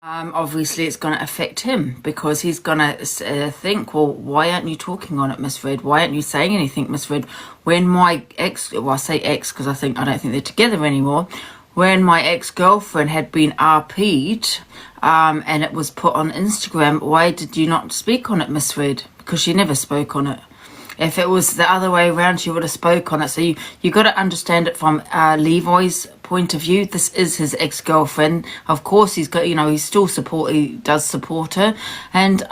Obviously it's going to affect him because he's going to think, well, why aren't you talking on it, Miss Red? Why aren't you saying anything, Miss Red? When my ex, well, I say ex because I don't think they're together anymore. When my ex-girlfriend had been RP'd and it was put on Instagram, why did you not speak on it, Miss Red? Because she never spoke on it. If it was the other way around, she would have spoke on it. So you got to understand it from Levi's point of view. This is his ex-girlfriend. Of course, he's got, he's still he does support her. And,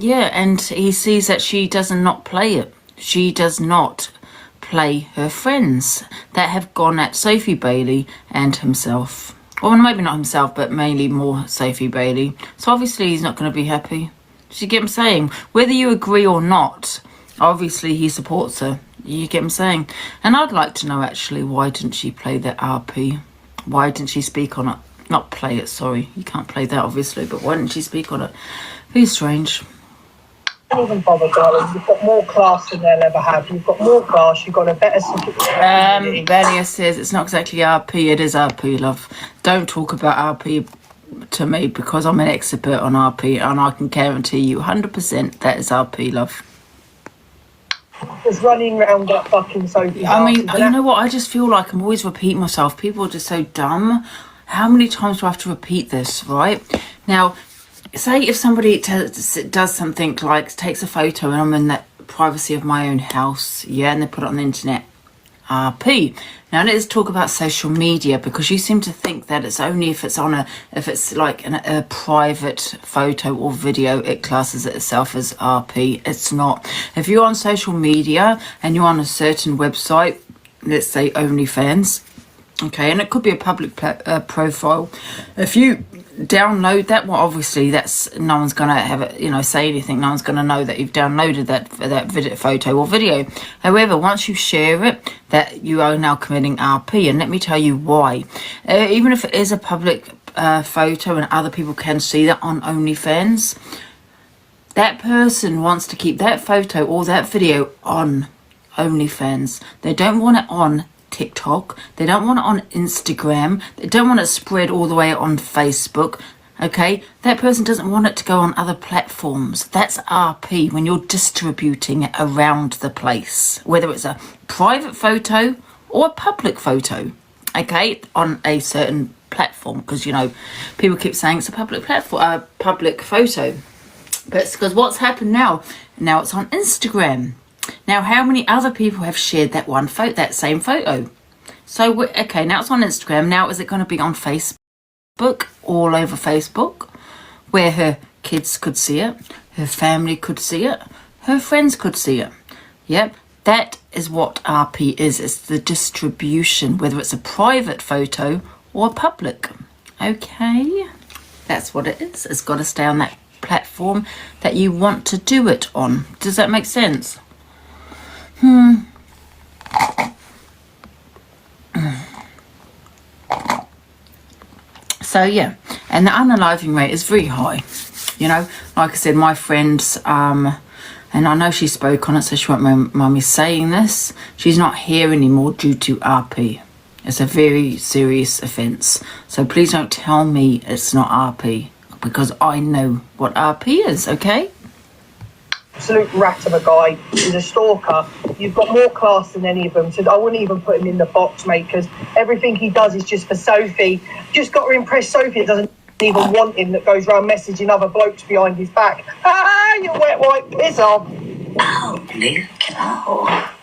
yeah, and he sees that she does not play it. She does not play her friends that have gone at Sophie Bailey and himself. Well, maybe not himself, but mainly more Sophie Bailey. So obviously he's not going to be happy. Do you get what I'm saying? Whether you agree or not, obviously he supports her. You get what I'm saying? And I'd like to know actually, why didn't she play that RP? Why didn't she speak on it? Not play it, sorry. You can't play that obviously, but why didn't she speak on it? Very strange. Don't even bother, darling. You've got more class than they'll ever have. You've got more class. You've got a better security. Vania says it's not exactly RP. It is RP, love. Don't talk about RP to me because I'm an expert on RP and I can guarantee you 100% that is RP, love. Just running around that fucking Sophie. I mean, you know what? I just feel like I'm always repeating myself. People are just so dumb. How many times do I have to repeat this, right? Now, say if somebody does something like takes a photo and I'm in the privacy of my own house, yeah, and they put it on the internet, RP. Now let's talk about social media because you seem to think that it's only if it's like a private photo or video it classes itself as RP. It's not. If you're on social media and you're on a certain website, let's say OnlyFans, okay, and it could be a public profile. If you download that, well, obviously that's no one's gonna have it, say anything. No one's gonna know that you've downloaded that video, photo or video. However, once you share it, that you are now committing RP, and let me tell you why. Even if it is a public photo and other people can see that on OnlyFans, that person wants to keep that photo or that video on OnlyFans. They don't want it on TikTok, they don't want it on Instagram, they don't want it spread all the way on Facebook, okay? That person doesn't want it to go on other platforms. That's RP, when you're distributing it around the place, whether it's a private photo or a public photo, okay, on a certain platform, because people keep saying it's a public platform, public photo, but it's because what's happened now it's on Instagram. Now, how many other people have shared that same photo? So, okay, now it's on Instagram. Now, is it going to be on Facebook, all over Facebook, where her kids could see it, her family could see it, her friends could see it? Yep, that is what RP is. It's the distribution, whether it's a private photo or public. Okay, that's what it is. It's got to stay on that platform that you want to do it on. Does that make sense? So yeah, and the unaliving rate is very high. Like I said, my friends, and I know she spoke on it, so she won't mind me saying this. She's not here anymore due to RP. It's a very serious offence. So please don't tell me it's not RP, because I know what RP is, okay? Absolute rat of a guy. He's a stalker. You've got more class than any of them, so I wouldn't even put him in the box, mate, because everything he does is just for Sophie. Just got to impress Sophie that doesn't even want him, that goes around messaging other blokes behind his back. You wet white piss off. Oh, Luke. Oh.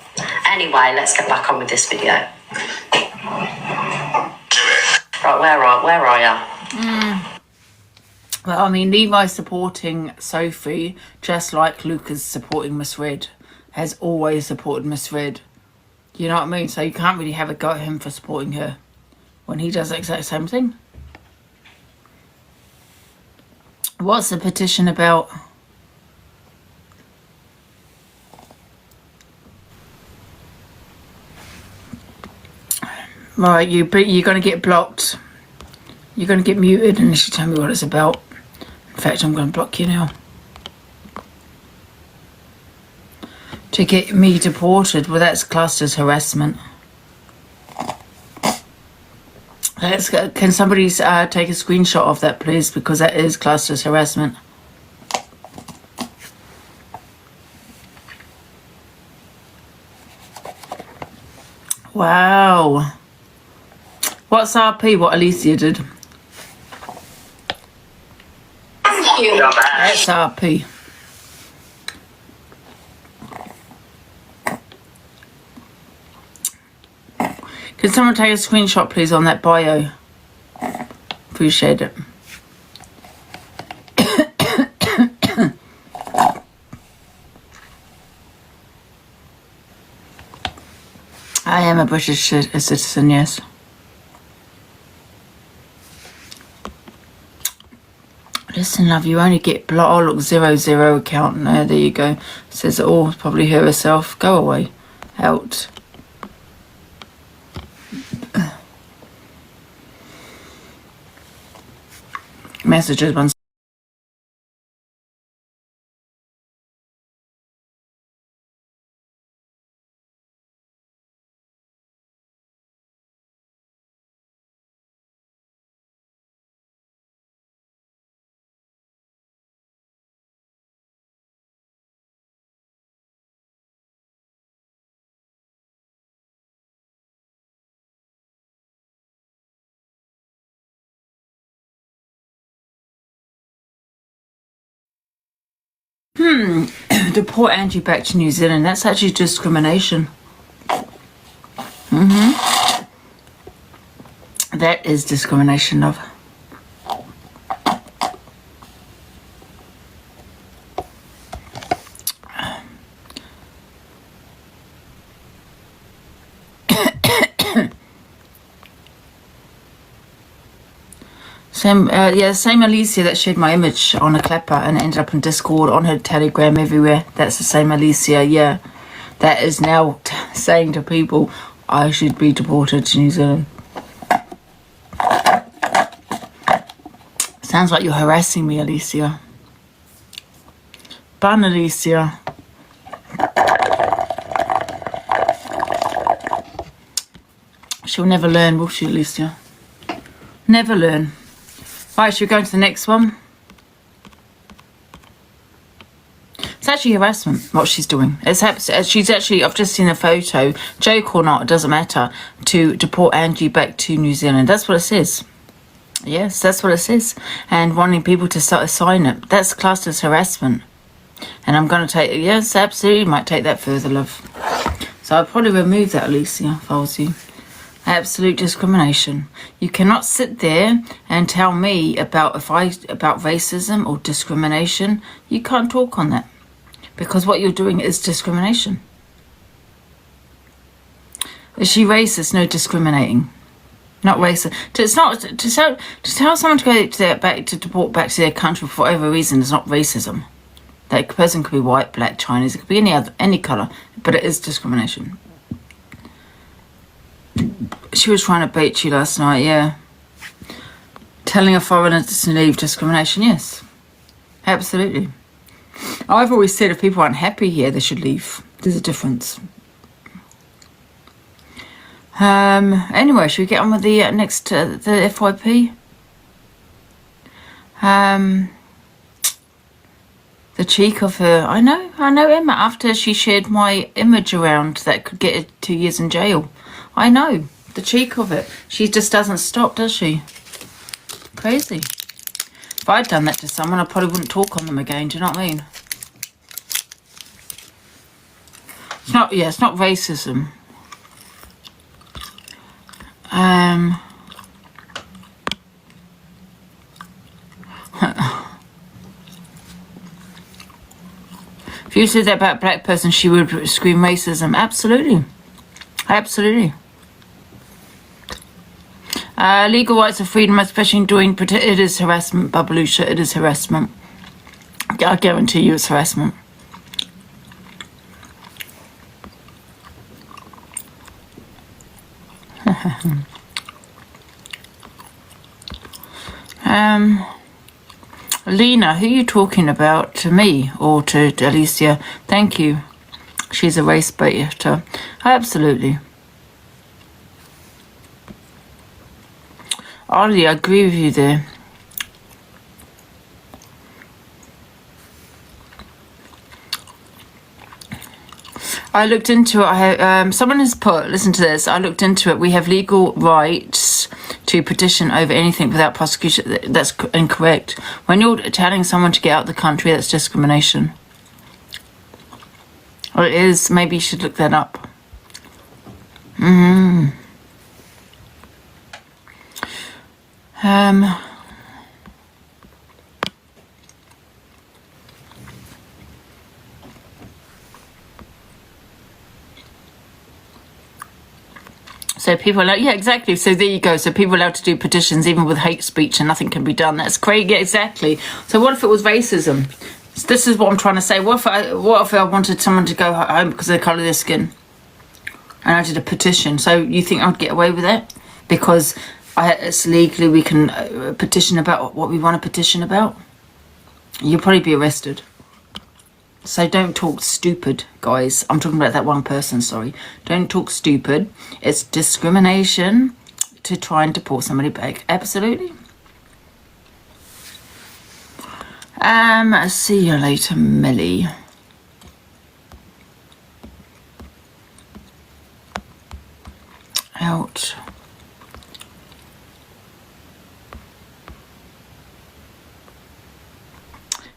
Anyway, let's get back on with this video. Right, where are you? Well, I mean, Levi's supporting Sophie just like Luca's supporting Miss Red, has always supported Miss Red. You know what I mean? So you can't really have a go at him for supporting her when he does the exact same thing. What's the petition about? Right, you're going to get blocked. You're going to get muted unless you tell me what it's about. In fact, I'm going to block you now. To get me deported, well, that's classed as harassment. Let's go. Can somebody take a screenshot of that, please? Because that is classed as harassment. Wow. What's RP? What Alicia did? That's RP. Can someone take a screenshot, please, on that bio? Appreciate it. I am a British citizen, yes. Listen, love, you only get oh look, 00 account. There you go. It says it all. Probably her herself. Go away. Out. Messages once. Deport Angie back to New Zealand. That's actually discrimination. That is discrimination, love. Same Alicia that shared my image on a clapper and ended up in Discord, on her Telegram, everywhere. That's the same Alicia, yeah. That is now saying to people, I should be deported to New Zealand. Sounds like you're harassing me, Alicia. Bun, Alicia. She'll never learn, will she, Alicia? Never learn. Right, should we go to the next one? It's actually harassment, what she's doing. She's actually, I've just seen a photo, joke or not, it doesn't matter, to deport Angie back to New Zealand. That's what it says. Yes, that's what it says. And wanting people to sign it. That's classed as harassment. And I'm going to take, yes, absolutely, might take that further, love. So I'll probably remove that, Alicia, if I was you. Absolute discrimination. You cannot sit there and tell me about racism or discrimination. You can't talk on that, because what you're doing is discrimination. Is she racist? No, discriminating. Not racist. It's not to tell someone to go to deport back to their country for whatever reason is not racism. That person could be white, black, Chinese. It could be any color, but it is discrimination. She was trying to bait you last night, yeah. Telling a foreigner to leave, discrimination, yes. Absolutely. I've always said if people aren't happy here, they should leave. There's a difference. Anyway, should we get on with the next, the FYP? The cheek of her. I know, Emma, after she shared my image around that could get her 2 years in jail. I know, the cheek of it. She just doesn't stop, does she? Crazy. If I'd done that to someone, I probably wouldn't talk on them again, do you know what I mean? It's not, yeah, it's not racism. If you said that about a black person, she would scream racism. Absolutely. Absolutely. Legal rights of freedom, especially in doing, it is harassment, Babalusha, it is harassment. I guarantee you it's harassment. Lena, who are you talking about? To me or to Alicia? Thank you. She's a race baiter. Absolutely. Ollie, I agree with you there. I looked into it. Someone has put, listen to this. I looked into it. We have legal rights to petition over anything without prosecution. That's incorrect. When you're telling someone to get out of the country, that's discrimination. Or it is. Maybe you should look that up. So people are, yeah, exactly. So there you go. So people are allowed to do petitions even with hate speech and nothing can be done. That's crazy. Yeah, exactly. So what if it was racism? So this is what I'm trying to say. What if I wanted someone to go home because of the colour of their skin? And I did a petition. So you think I'd get away with it? Because it's legally we can petition about what we want to petition about? You'll probably be arrested. So don't talk stupid, guys. I'm talking about that one person, sorry. Don't talk stupid. It's discrimination to try and deport somebody back. Absolutely. See you later, Millie. Out.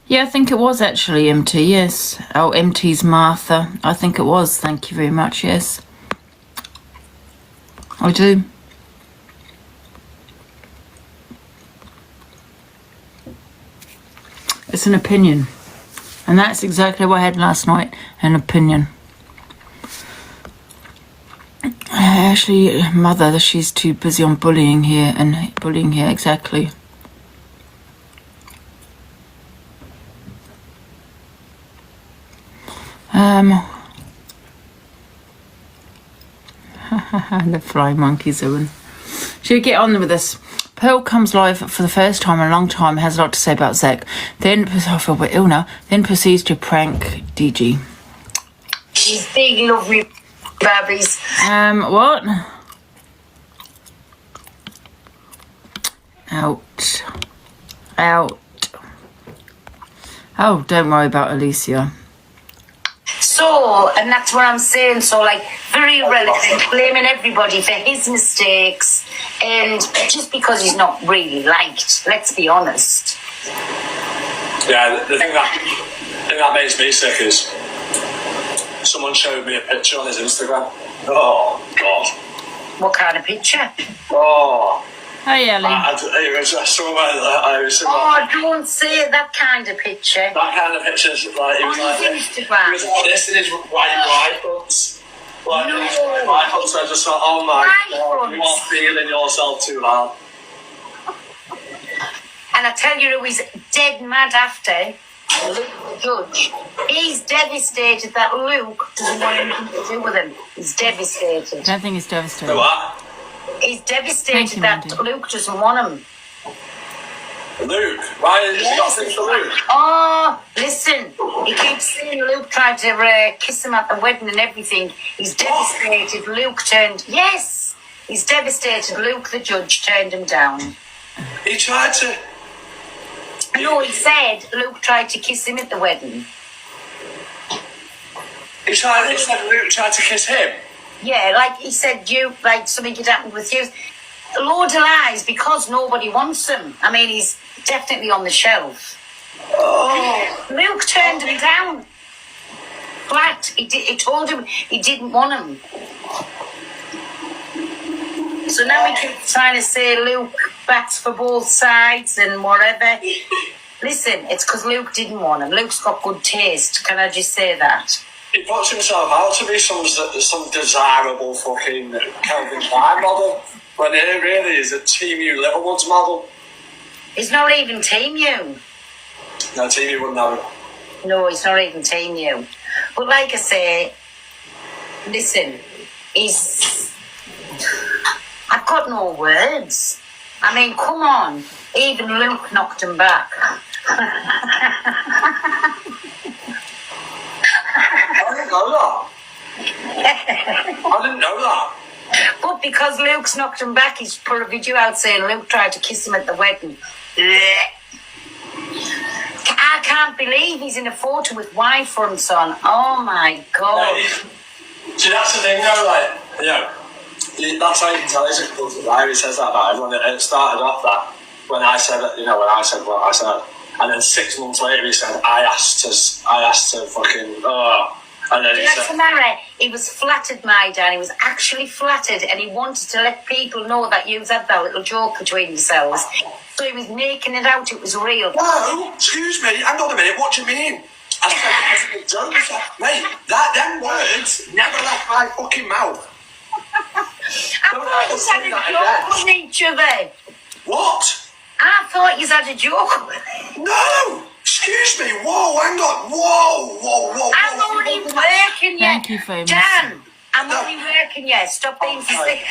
Yeah, I think it was actually MT, yes. Oh, MT's Martha. I think it was. Thank you very much, yes. I do. It's an opinion. And that's exactly what I had last night. An opinion. Actually, mother, she's too busy on bullying here. Exactly. The fly monkeys are in. Should we get on with this? Pearl comes live for the first time in a long time, has a lot to say about Zach. Then, I feel we're ill now. Then proceeds to prank DG. She's big, lovely babies. What? Out. Oh, don't worry about Alicia. So, and that's what I'm saying, so like, very relevant, blaming everybody for his mistakes, and just because he's not really liked, let's be honest. Yeah, the thing that makes me sick is someone showed me a picture on his Instagram. Oh, God. What kind of picture? Oh. Hey, Ellie. It was Don't say that kind of picture. That kind of picture, like, it was on like his Instagram. He was honest in his white boots. Like, no. White boots, so I just thought, oh my God, you are feeling yourself too hard. And I tell you who he's dead mad after, Luke the judge. He's devastated that Luke doesn't want anything to do with him. He's devastated. I don't think he's devastated. So what? He's devastated that Mandy. Luke doesn't want him. Luke? Why is he not things for Luke? Oh, listen, he keeps saying Luke tried to kiss him at the wedding and everything. He's devastated. Luke turned... Yes, he's devastated. Luke, the judge, turned him down. He tried to... No, he said Luke tried to kiss him at the wedding. He said Luke tried to kiss him? Yeah, like he said, something had happened with you. A load of lies because nobody wants him. I mean, he's definitely on the shelf. Oh. Luke turned him down. Flat. He told him he didn't want him. So now he keeps trying to say Luke bats for both sides and whatever. Listen, it's because Luke didn't want him. Luke's got good taste. Can I just say that? He puts himself out to be some desirable fucking Calvin Klein model, when he really is a Team U Littlewoods model. He's not even Team U. No, Team U wouldn't have him. No, he's not even Team U. But like I say, listen, I've got no words. I mean, come on. Even Luke knocked him back. I didn't know that. I didn't know that. But because Luke's knocked him back, he's put a video out saying Luke tried to kiss him at the wedding. I can't believe he's in a photo with Y fronts on. Oh my God. See, that's the thing though, like, you know, that's how you can tell he's a cult liar. He says that about everyone. It started off that when I said what I said, and then 6 months later he said, I asked to fucking, and then he said, he was flattered, my Dan. He was actually flattered, and he wanted to let people know that you had that little joke between yourselves. So he was making it out it was real. No, excuse me, hang on a minute, what do you mean? I said, it's a joke. Mate, them words never left my fucking mouth. I thought you had a joke on each other. What? I thought you had a joke. No! Excuse me, whoa, hang on, whoa. I'm only working yet. Thank you, famous. Dan, I'm only working yet. Stop being sick.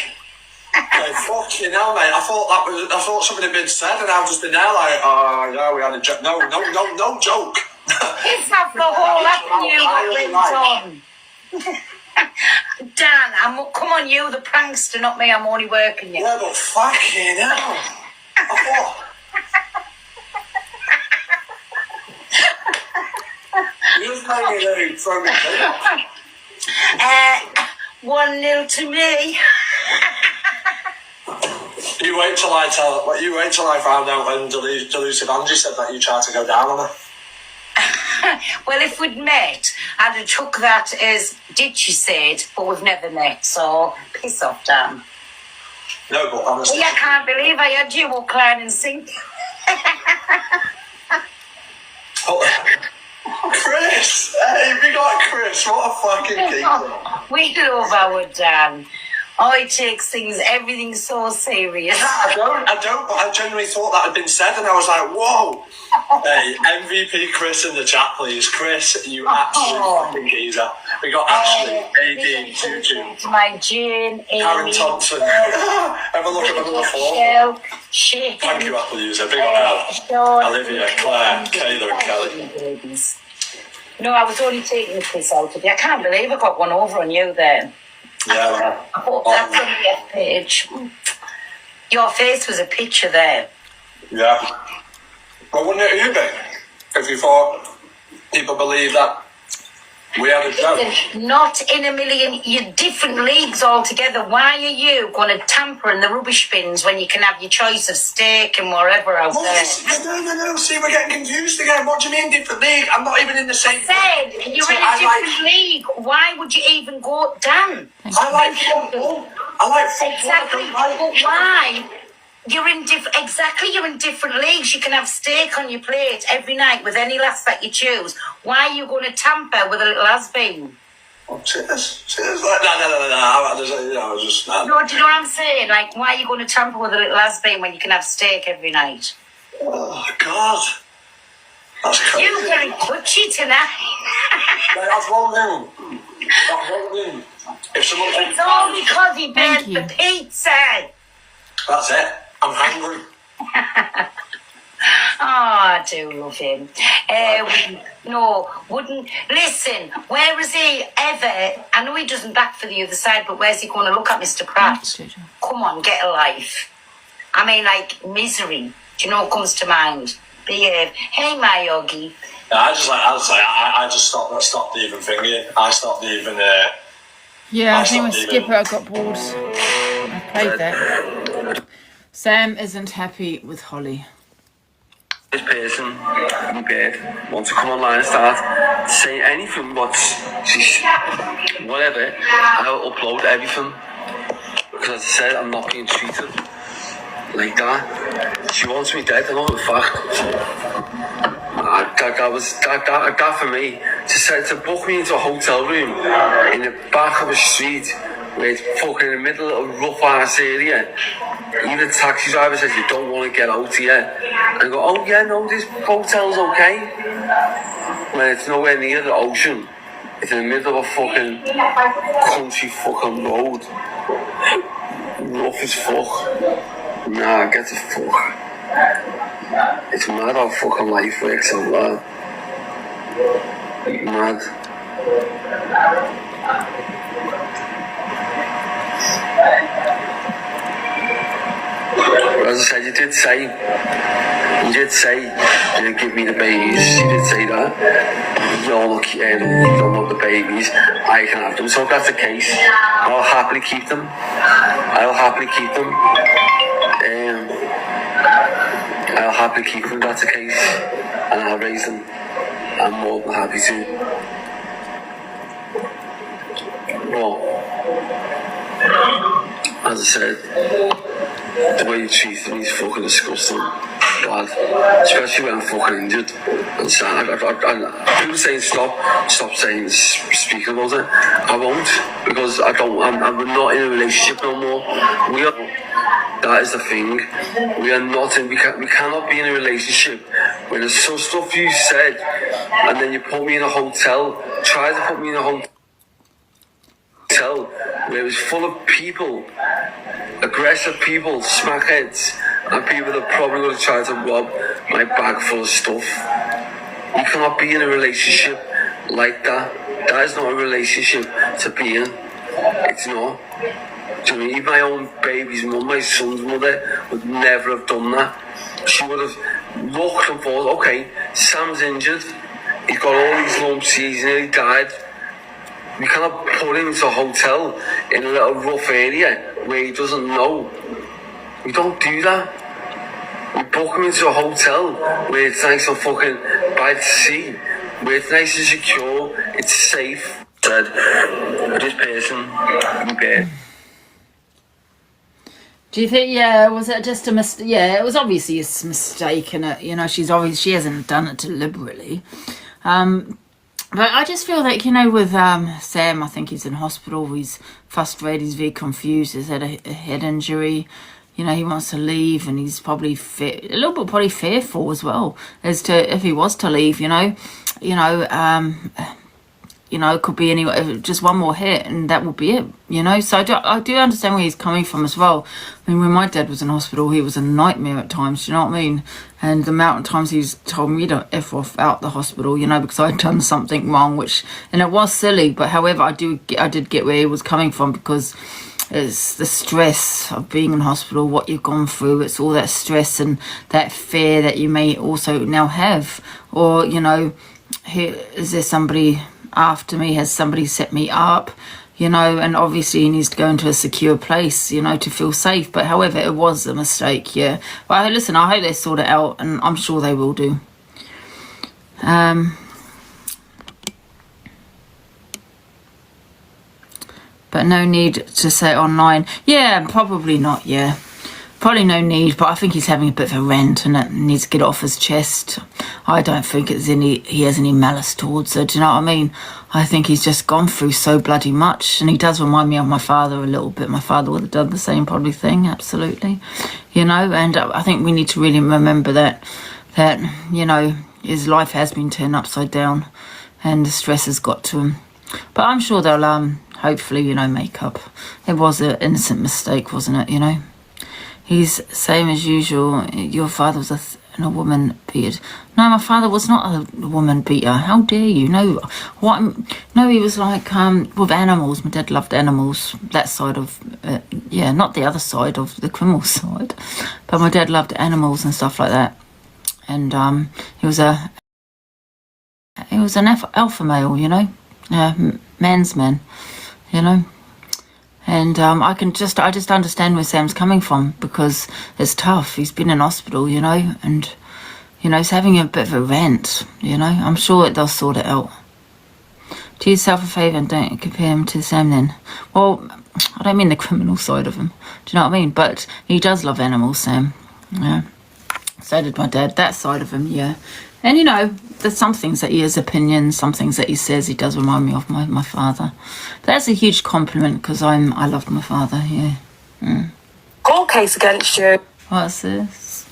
Fucking hell, mate. I thought something had been said, and I've just been there like, oh, yeah, we had a joke. No joke. It's half the whole avenue what went on. Dan, come on, you, the prankster, not me. I'm only working yet. Yeah, but fucking hell. I thought. You was playing it from me. 1-0 to me. You wait till I found out when Delusive Angie said that you tried to go down on her. Well, if we'd met, I'd have took that as did she say it, but we've never met, so piss off, Dan. No, but honestly. I can't believe I had you walk around and sing. Chris! Hey, we got Chris. What a fucking geezer. We love our Dan. Oh, he takes everything so serious. I don't, but I genuinely thought that had been said, and I was like, whoa. Hey, MVP Chris in the chat, please. Chris, you absolute fucking geezer. We got Ashley, AD, Juju, my Jane, Karen Amy, Thompson. Have a look at number 4. Thank you, Apple User. Big up, Olivia, Claire, Kayla, and Kelly. No, I was only taking the piss out of you. I can't believe I got one over on you then. Yeah. I hope that's on the F page. Your face was a picture there. Yeah. Well, wouldn't it you be if you thought people believe that we had a joke? Not in a million. You're different leagues altogether. Why are you going to tamper in the rubbish bins when you can have your choice of steak and whatever out there? No. See, we're getting confused again. What do you mean different league? I'm not even in the same. Said you're in a different league. Why would you even go down? I like football. Exactly. But why? You're in different leagues. You can have steak on your plate every night with any lass that you choose. Why are you going to tamper with a little has-been? Oh, cheers. No. I was just. No, do you know what I'm saying? Like, why are you going to tamper with a little has-been when you can have steak every night? Oh, God. That's crazy. You're very touchy tonight. That's one thing. If someone It's all because he burnt the pizza. That's it. I'm hungry. Oh, I do love him. Wouldn't. Listen, where is he ever? I know he doesn't back for the other side, but where's he going to look at Mr. Pratt? Come on, get a life. I mean, like, misery. Do you know what comes to mind? Behave. Hey, my yogi. Yeah, I just stopped even thinking. I stopped even. Yeah, I think with Skipper I got bored. I played that. Sam isn't happy with Holly. This person in bed wants to come online and start saying anything, whatever. I'll upload everything because, as I said, I'm not being treated like that. She wants me dead. I know the fact. That for me to book me into a hotel room in the back of a street where it's fucking in the middle of a rough ass area. Even the taxi driver says you don't want to get out here. And I go, oh yeah, no, this hotel's okay. When it's nowhere near the ocean. It's in the middle of a fucking country fucking road. Rough as fuck. Nah, get the fuck. It's mad how fucking life works out there. Mad. As I said, you did say you'd give me the babies. You did say that. You don't want the babies. I can have them. So if that's the case, I'll happily keep them. I'll happily keep them. That's the case, and I'll raise them. I'm more than happy to. Well, as I said, the way you treat me is fucking disgusting, bad. Especially when I'm fucking injured and sad. People saying stop saying, speak about it. I won't, because we're not in a relationship no more. That is the thing. We cannot be in a relationship when there's some stuff you said, and then you put me in a hotel, try to put me in a hotel where it was full of people, aggressive people, smackheads, and people that probably would have tried to rob my bag full of stuff. You cannot be in a relationship like that. That is not a relationship to be in. It's not. Do you know, even my own baby's mum, my son's mother, would never have done that. She would have looked and thought, okay, Sam's injured, he's got all these lumps, he's nearly died. We cannot put him into a hotel in a little rough area where he doesn't know. We don't do that. We book him into a hotel where it's nice and fucking by the sea, where it's nice and secure, it's safe. Said, this person, be bad. Do you think, was it just a mistake? Yeah, it was obviously a mistake, and she hasn't done it deliberately. But I just feel like, with Sam, I think he's in hospital, he's frustrated, he's very confused, he's had a head injury, he wants to leave, and he's probably a little bit probably fearful as well, as to if he was to leave, it could be just one more hit and that would be it, So I do understand where he's coming from as well. I mean, when my dad was in hospital, he was a nightmare at times, do you know what I mean? And the amount of times he's told me to F off out the hospital, because I'd done something wrong, and it was silly, but however, I did get where he was coming from, because it's the stress of being in hospital, what you've gone through, it's all that stress and that fear that you may also now have, or, is there somebody after me, has somebody set me up, and obviously he needs to go into a secure place, to feel safe. But however, it was a mistake, yeah. But listen, I hope they sort it out, and I'm sure they will do. But no need to say it online. Yeah, probably not, yeah. Probably no need, but I think he's having a bit of a rant and it needs to get it off his chest. I don't think he has any malice towards it, do you know what I mean? I think he's just gone through so bloody much, and he does remind me of my father a little bit. My father would have done the same probably thing, absolutely. And I think we need to really remember that his life has been turned upside down and the stress has got to him. But I'm sure they'll hopefully, make up. It was an innocent mistake, wasn't it, He's same as usual. Your father was a woman beater. No, my father was not a woman beater. How dare you? No, no, he was like with animals. My dad loved animals. That side of not the other side of the criminal side, but my dad loved animals and stuff like that. And he was an alpha male, man's man, And I just understand where Sam's coming from, because it's tough. He's been in hospital, and, he's having a bit of a rant, I'm sure they'll sort it out. Do yourself a favour and don't compare him to Sam then. Well, I don't mean the criminal side of him. Do you know what I mean? But he does love animals, Sam. Yeah. So did my dad. That side of him, yeah. And, there's some things that he has opinions, some things that he says, he does remind me of my father. But that's a huge compliment, because I loved my father, yeah. Court case against you. What's this?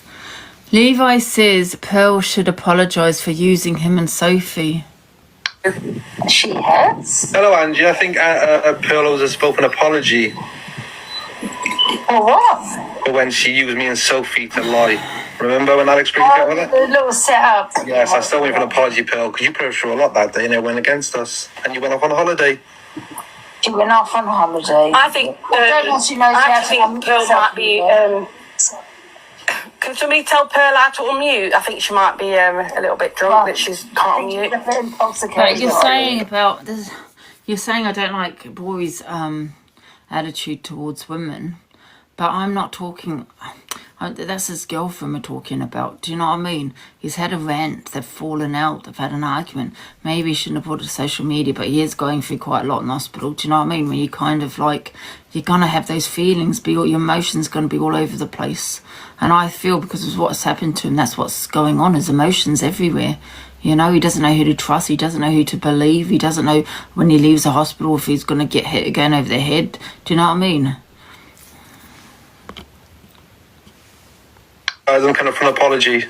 Levi says Pearl should apologise for using him and Sophie. She has. Hello, Angie. I think Pearl owes a spoken apology For what? for when she used me and Sophie to lie. Remember when Alex briefed out with it? The little setup. Yes, I still waiting for an apology, Pearl, because you put her through a lot that day and it went against us. And you went off on a holiday. She went off on holiday. I think. I don't know if she knows how to think Pearl might be. Can somebody tell Pearl how to unmute? I think she might be a little bit drunk that she can't unmute. But you're saying about this. You're saying I don't like boys' attitude towards women, but I'm not talking. That's his girlfriend we're talking about. Do you know what I mean? He's had a rant. They've fallen out. They've had an argument. Maybe he shouldn't have put it to social media, but he is going through quite a lot in hospital. Do you know what I mean? When you kind of like, you're gonna have those feelings. Your emotions gonna be all over the place. And I feel because of what's happened to him, that's what's going on. His emotions everywhere. You know, he doesn't know who to trust. He doesn't know who to believe. He doesn't know when he leaves the hospital if he's gonna get hit again over the head. Do you know what I mean? Guys, I'm kind of for an apology.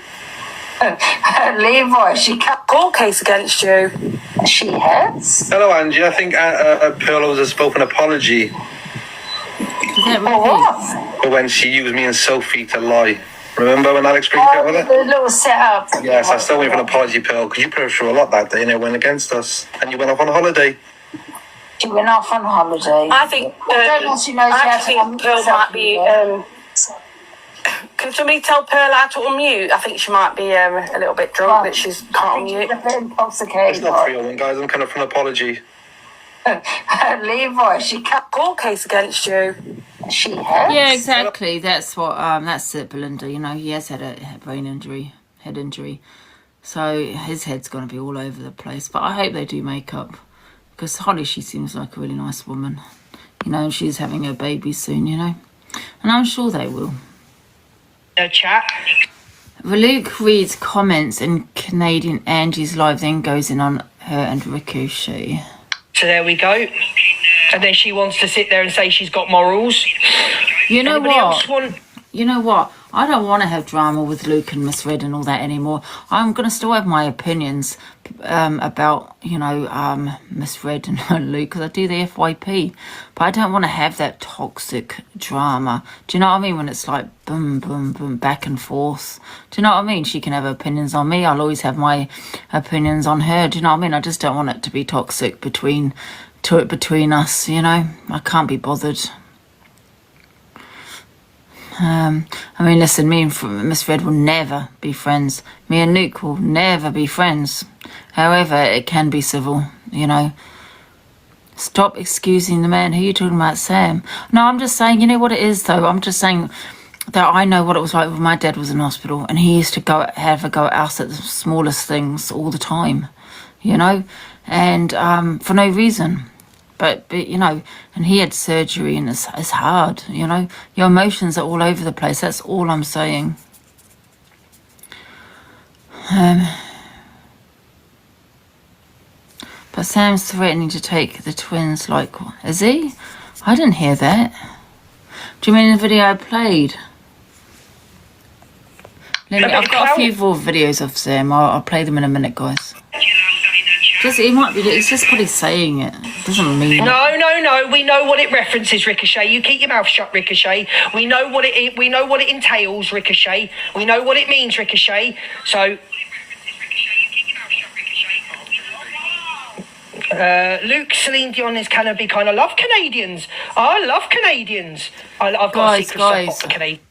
Leroy, she can't. Court case against you. She has. Hello, Angie. I think Pearl owes a spoken apology for when she used me and Sophie to lie. Remember when Alex freaked out with it? The little setup. Yes, I still wait for an apology, Pearl, because you put her through a lot that day and it went against us. And you went off on holiday. She went off on holiday. I think. I don't know if she knows how to think Pearl might be. Can somebody tell Pearl how to unmute? I think she might be a little bit drunk that she can't unmute. Intoxicated. It's not 301, guys. I'm kind of for an apology. Leroy, she can't. Court case against you. She has. Yeah, exactly. That's what. That's it, Belinda. You know, he has had a brain injury, head injury, so his head's going to be all over the place. But I hope they do make up, because Holly, she seems like a really nice woman. You know, and she's having a baby soon. You know, and I'm sure they will. Chat. Luke reads comments in Canadian Angie's live, then goes in on her and Ricochet. So there we go. And then she wants to sit there and say she's got morals. You know Anybody what? else want... You know what? I don't want to have drama with Luke and Miss Red and all that anymore. I'm going to still have my opinions about, you know, Miss Red and Luke, because I do the FYP. But I don't want to have that toxic drama. Do you know what I mean? When it's like boom, boom, boom, back and forth. Do you know what I mean? She can have opinions on me. I'll always have my opinions on her. Do you know what I mean? I just don't want it to be toxic between us, you know? I can't be bothered. I mean, listen, me and Miss Red will never be friends. Me and Luke will never be friends. However, it can be civil, you know. Stop excusing the man. Who are you talking about, Sam? No, I'm just saying, you know what it is, though? I'm just saying that I know what it was like when my dad was in hospital, and he used to have a go at us at the smallest things all the time, you know, and for no reason. But you know, and he had surgery, and it's hard, you know. Your emotions are all over the place. That's all I'm saying. But Sam's threatening to take the twins, like, is he? I didn't hear that. Do you mean the video I played? I've got a few more videos of Sam. I'll play them in a minute, guys. It's just probably saying it. It doesn't mean. No. We know what it references, Ricochet. You keep your mouth shut, Ricochet. We know what it entails, Ricochet. We know what it means, Ricochet. So. Luke, Celine Dion is kind of love Canadians. I love Canadians. I've got a secret soft spot for Canadians.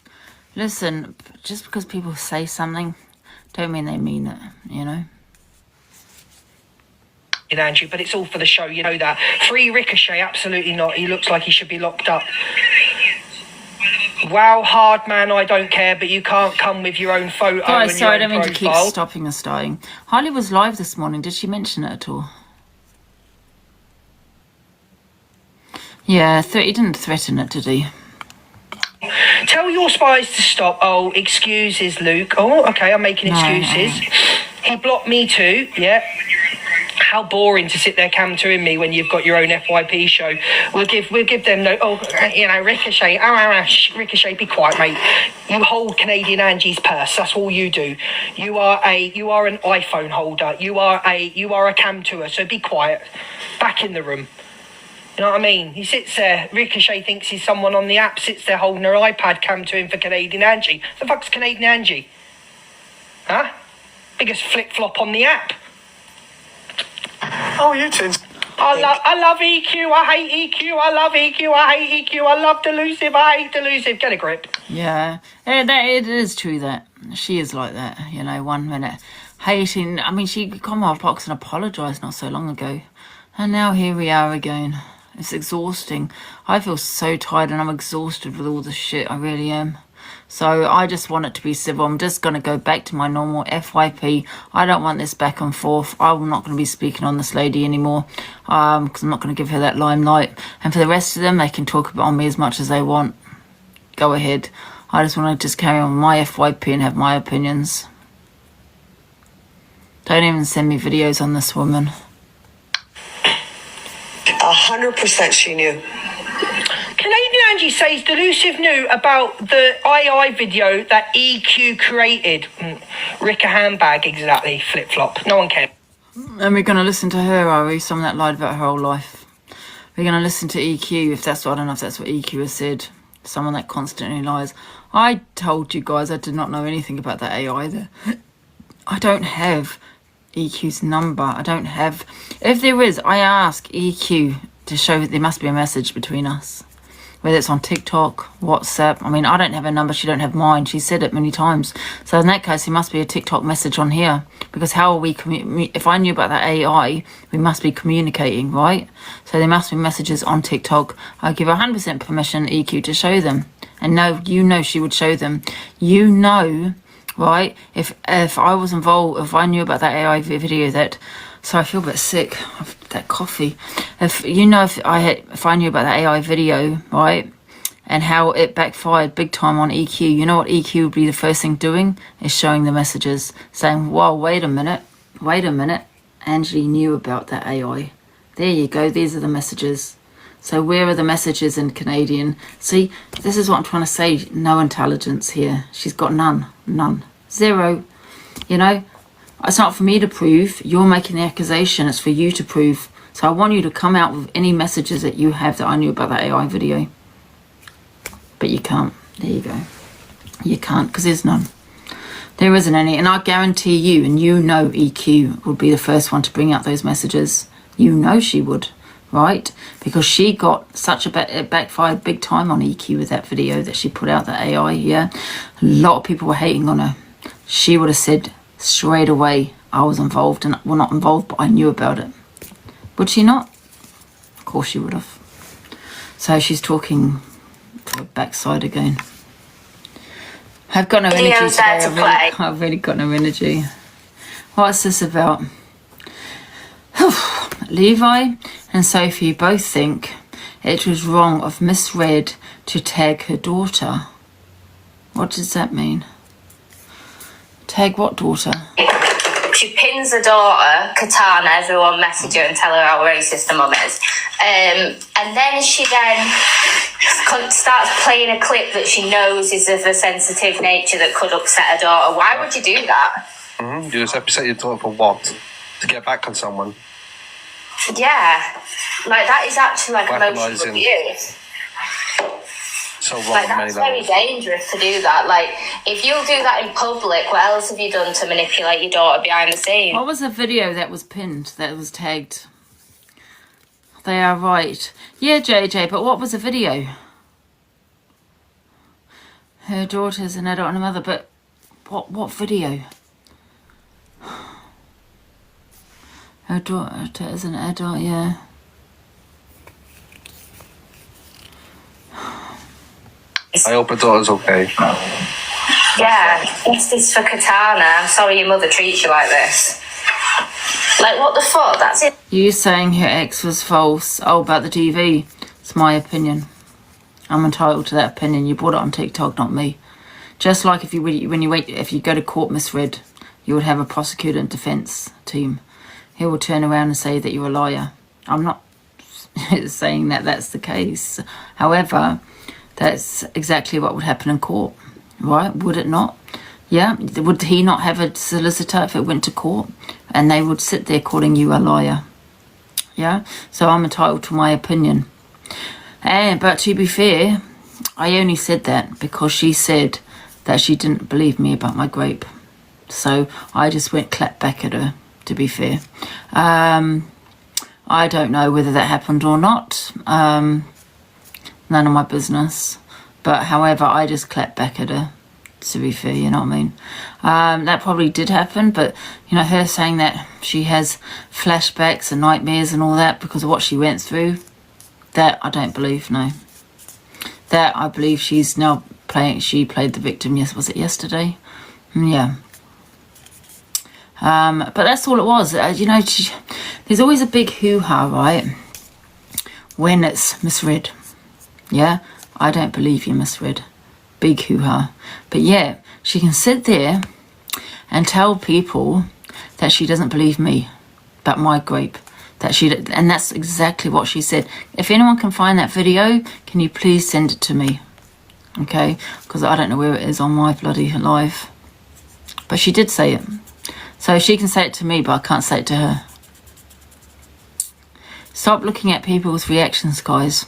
Listen, just because people say something, don't mean they mean it. You know. Angie, but it's all for the show, you know that. Free Ricochet, absolutely not. He looks like he should be locked up. Wow, hard man, I don't care, but you can't come with your own photo. Guys, sorry, I don't mean profile. to keep stopping and starting. Harley was live this morning. Did she mention it at all? Yeah, he didn't threaten it, did he? Tell your spies to stop. Oh, excuses, Luke. Oh, okay, I'm making excuses. No. He blocked me too, yeah. How boring to sit there cam-toing me when you've got your own FYP show. We'll give them no. Oh, you know, Ricochet. Ricochet, be quiet, mate. You hold Canadian Angie's purse. That's all you do. You are an iPhone holder. You are a cam-toer. So be quiet. Back in the room. You know what I mean? He sits there. Ricochet thinks he's someone on the app. Sits there holding her iPad cam-toing for Canadian Angie. The fuck's Canadian Angie? Huh? Biggest flip-flop on the app. Oh, you two. I love EQ, I hate EQ, I love EQ, I hate EQ, I love Delusive, I hate Delusive. Get a grip. Yeah, it is true that she is like that. You know, 1 minute hating. I mean, she come off box and apologised not so long ago, and now here we are again. It's exhausting. I feel so tired and I'm exhausted with all this shit. I really am. So I just want it to be civil. I'm just going to go back to my normal FYP. I don't want this back and forth. I'm not going to be speaking on this lady anymore, because I'm not going to give her that limelight. And for the rest of them, they can talk about me as much as they want. Go ahead. I just want to just carry on with my FYP and have my opinions. Don't even send me videos on this woman. 100% she knew. Canadian Angie says Delusive knew about the AI video that EQ created. Rick a handbag, exactly. Flip-flop. No one cares. And we're going to listen to her, are we? Someone that lied about her whole life. We're going to listen to EQ, if that's what, I don't know if that's what EQ has said. Someone that constantly lies. I told you guys I did not know anything about that AI either. I don't have EQ's number. I don't have... If there is, I ask EQ to show that there must be a message between us. Whether it's on TikTok, WhatsApp. I mean, I don't have her number. She don't have mine. She said it many times. So in that case, there must be a TikTok message on here. Because how are we... If I knew about that AI, we must be communicating, right? So there must be messages on TikTok. I give 100% permission, EQ, to show them. And no, you know she would show them. You know... Right, if I was involved, if I knew about that AI video that, so I feel a bit sick of that coffee. If you know, if I knew about that AI video, right, and how it backfired big time on EQ, you know what EQ would be the first thing doing is showing the messages, saying, "Whoa, wait a minute, Angie knew about that AI. There you go. These are the messages." So where are the messages in Canadian? See, this is what I'm trying to say. No intelligence here. She's got none. Zero. You know, it's not for me to prove. You're making the accusation. It's for you to prove. So I want you to come out with any messages that you have that I knew about that AI video. But you can't. There you go. You can't, because there's none. There isn't any. And I guarantee you, and you know EQ would be the first one to bring out those messages. You know she would. Right? Because she got such a backfired big time on EQ with that video that she put out, the AI, yeah? A lot of people were hating on her. She would have said straight away, I was involved, and well, not involved, but I knew about it. Would she not? Of course she would have. So she's talking to her backside again. I've got no energy today. I've really got no energy. What's this about? Levi and Sophie both think it was wrong of Miss Red to tag her daughter. What does that mean? Tag what daughter? She pins her daughter, Katana, everyone message her and tell her how racist her mum is. And then she starts playing a clip that she knows is of a sensitive nature that could upset her daughter. Why would you do that? You just upset your daughter for what? To get back on someone? Yeah, like that is actually like emotional abuse. So like that's very dangerous to do that. Like if you'll do that in public, what else have you done to manipulate your daughter behind the scenes? What was the video that was pinned, that was tagged? They are right. Yeah, JJ, but what was the video? Her daughter's an adult and a mother, but what video? Her daughter is an adult, yeah. I hope her daughter's okay. Yeah, justice for Katana. I'm sorry your mother treats you like this. Like, what the fuck? That's it. You saying her ex was false? Oh, about the TV. It's my opinion. I'm entitled to that opinion. You brought it on TikTok, not me. Just like if you go to court misread, you would have a prosecutor and defence team. He will turn around and say that you're a liar. I'm not saying that that's the case. However, that's exactly what would happen in court, right? Would it not? Yeah. Would he not have a solicitor if it went to court? And they would sit there calling you a liar. Yeah. So I'm entitled to my opinion. But to be fair, I only said that because she said that she didn't believe me about my grape. So I just went clap back at her, to be fair. I don't know whether that happened or not. None of my business. But however, I just clapped back at her, to be fair, you know what I mean? That probably did happen, but, you know, her saying that she has flashbacks and nightmares and all that because of what she went through, that I don't believe, no. That I believe she's now she played the victim, yes, was it yesterday? Yeah. But that's all it was. You know, there's always a big hoo-ha, right? When it's misread. Yeah? I don't believe you misread. Big hoo-ha. But yeah, she can sit there and tell people that she doesn't believe me about my grape. And that's exactly what she said. If anyone can find that video, can you please send it to me? Okay? Because I don't know where it is on my bloody live. But she did say it. So she can say it to me, but I can't say it to her. Stop looking at people's reactions, guys.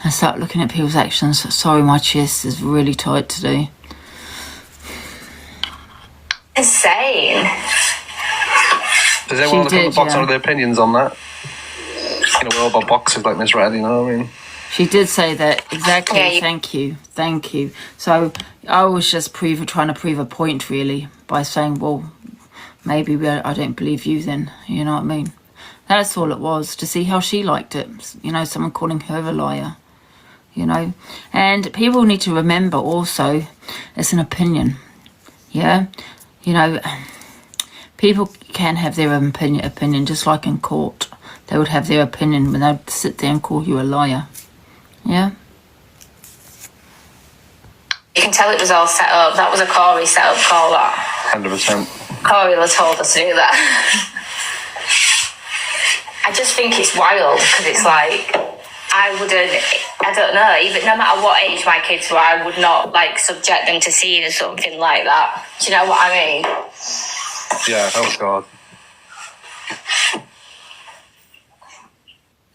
And start looking at people's actions. Sorry, my chest is really tight today. Insane. Does everyone look at the box out of their opinions on that? You know, we're all about boxes like Miss Red, you know what I mean? She did say that, exactly, Yeah, thank you. So I was just trying to prove a point, really, by saying, well, maybe I don't believe you then, you know what I mean? That's all it was, to see how she liked it. You know, someone calling her a liar, you know? And people need to remember also, it's an opinion, yeah? You know, people can have their own opinion, just like in court. They would have their opinion when they'd sit there and call you a liar, yeah? You can tell it was all set up. That was a Corey set up call, that. 100%. Corey told us to do that. I just think it's wild because it's like, I don't know, even no matter what age my kids were, I would not like subject them to seeing something like that. Do you know what I mean? Yeah, oh God.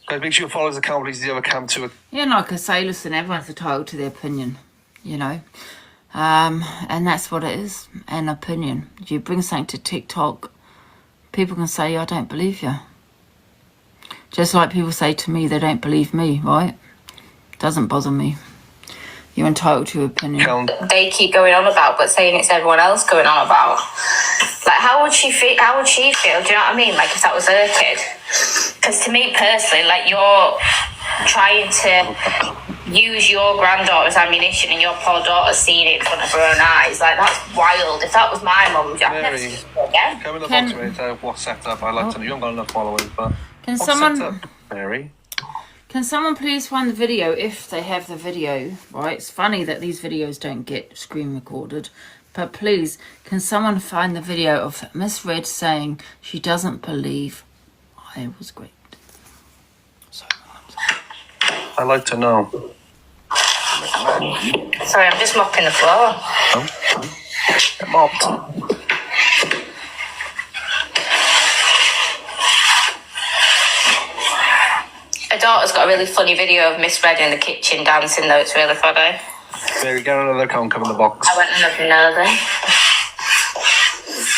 Guys, make sure you follow us account, please. The other cam to it. Yeah, like I say, listen, everyone's entitled to their opinion, you know? And that's what it is, an opinion. If you bring something to TikTok, people can say, I don't believe you. Just like people say to me, they don't believe me, right? Doesn't bother me. You're entitled to your opinion. They keep going on about, but saying it's everyone else going on about. Like, how would she feel? Do you know what I mean? Like, if that was her kid. Because to me personally, like, you're trying to use your granddaughter as ammunition and your poor daughter's seeing it in front of her own eyes. Like, that's wild. If that was my mum, I'd never see it again. Come in the box, mate. What's set up? I like to know. You haven't got enough followers, but Can what's someone... set up, Mary? Can someone please find the video, if they have the video, right? It's funny that these videos don't get screen recorded. But please, can someone find the video of Miss Red saying she doesn't believe I was great? I'd like to know. Sorry, I'm just mopping the floor. Oh. Get mopped. Her daughter's got a really funny video of Miss Red in the kitchen dancing, though. It's really funny. There you go, another account come in the box. I went another.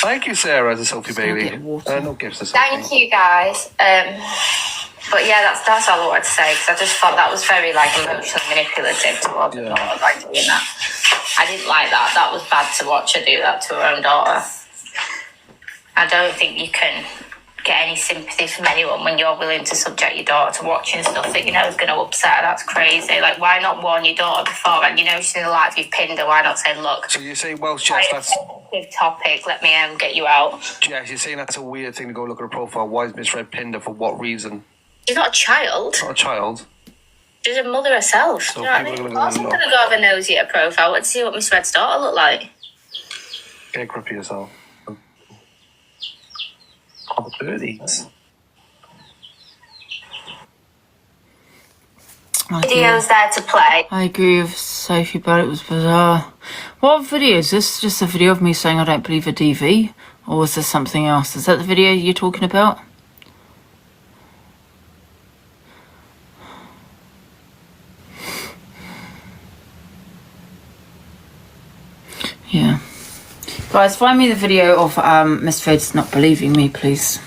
Thank you, Sarah, as a Sophie Bailey. No gifts to Sophie. Thank you, guys. But yeah, that's all I wanted to say, because I just thought that was very like emotionally manipulative towards her daughter, like doing that. I didn't like that. That was bad to watch her do that to her own daughter. I don't think you can get any sympathy from anyone when you're willing to subject your daughter to watching stuff that you know is going to upset her. That's crazy. Like, why not warn your daughter before? And you know she's in a life, you've pinned her. Why not say, look? So you say, well, Jess, that's big topic. Let me get you out. Jess, you're saying that's a weird thing to go look at her profile. Why is Miss Red pinned her? For what reason? She's not a child. Not a child. She's a mother herself. So you know what I mean? Of course I'm going to go have a nosy at her profile. Let's see what Miss Red's daughter look like. Get grip of yourself. Oh, the birdies. Videos there to play. I agree with Sophie, but it was bizarre. What video is this? Just a video of me saying I don't believe a DV? Or was this something else? Is that the video you're talking about? Yeah. Guys, find me the video of Miss Red's not believing me, please.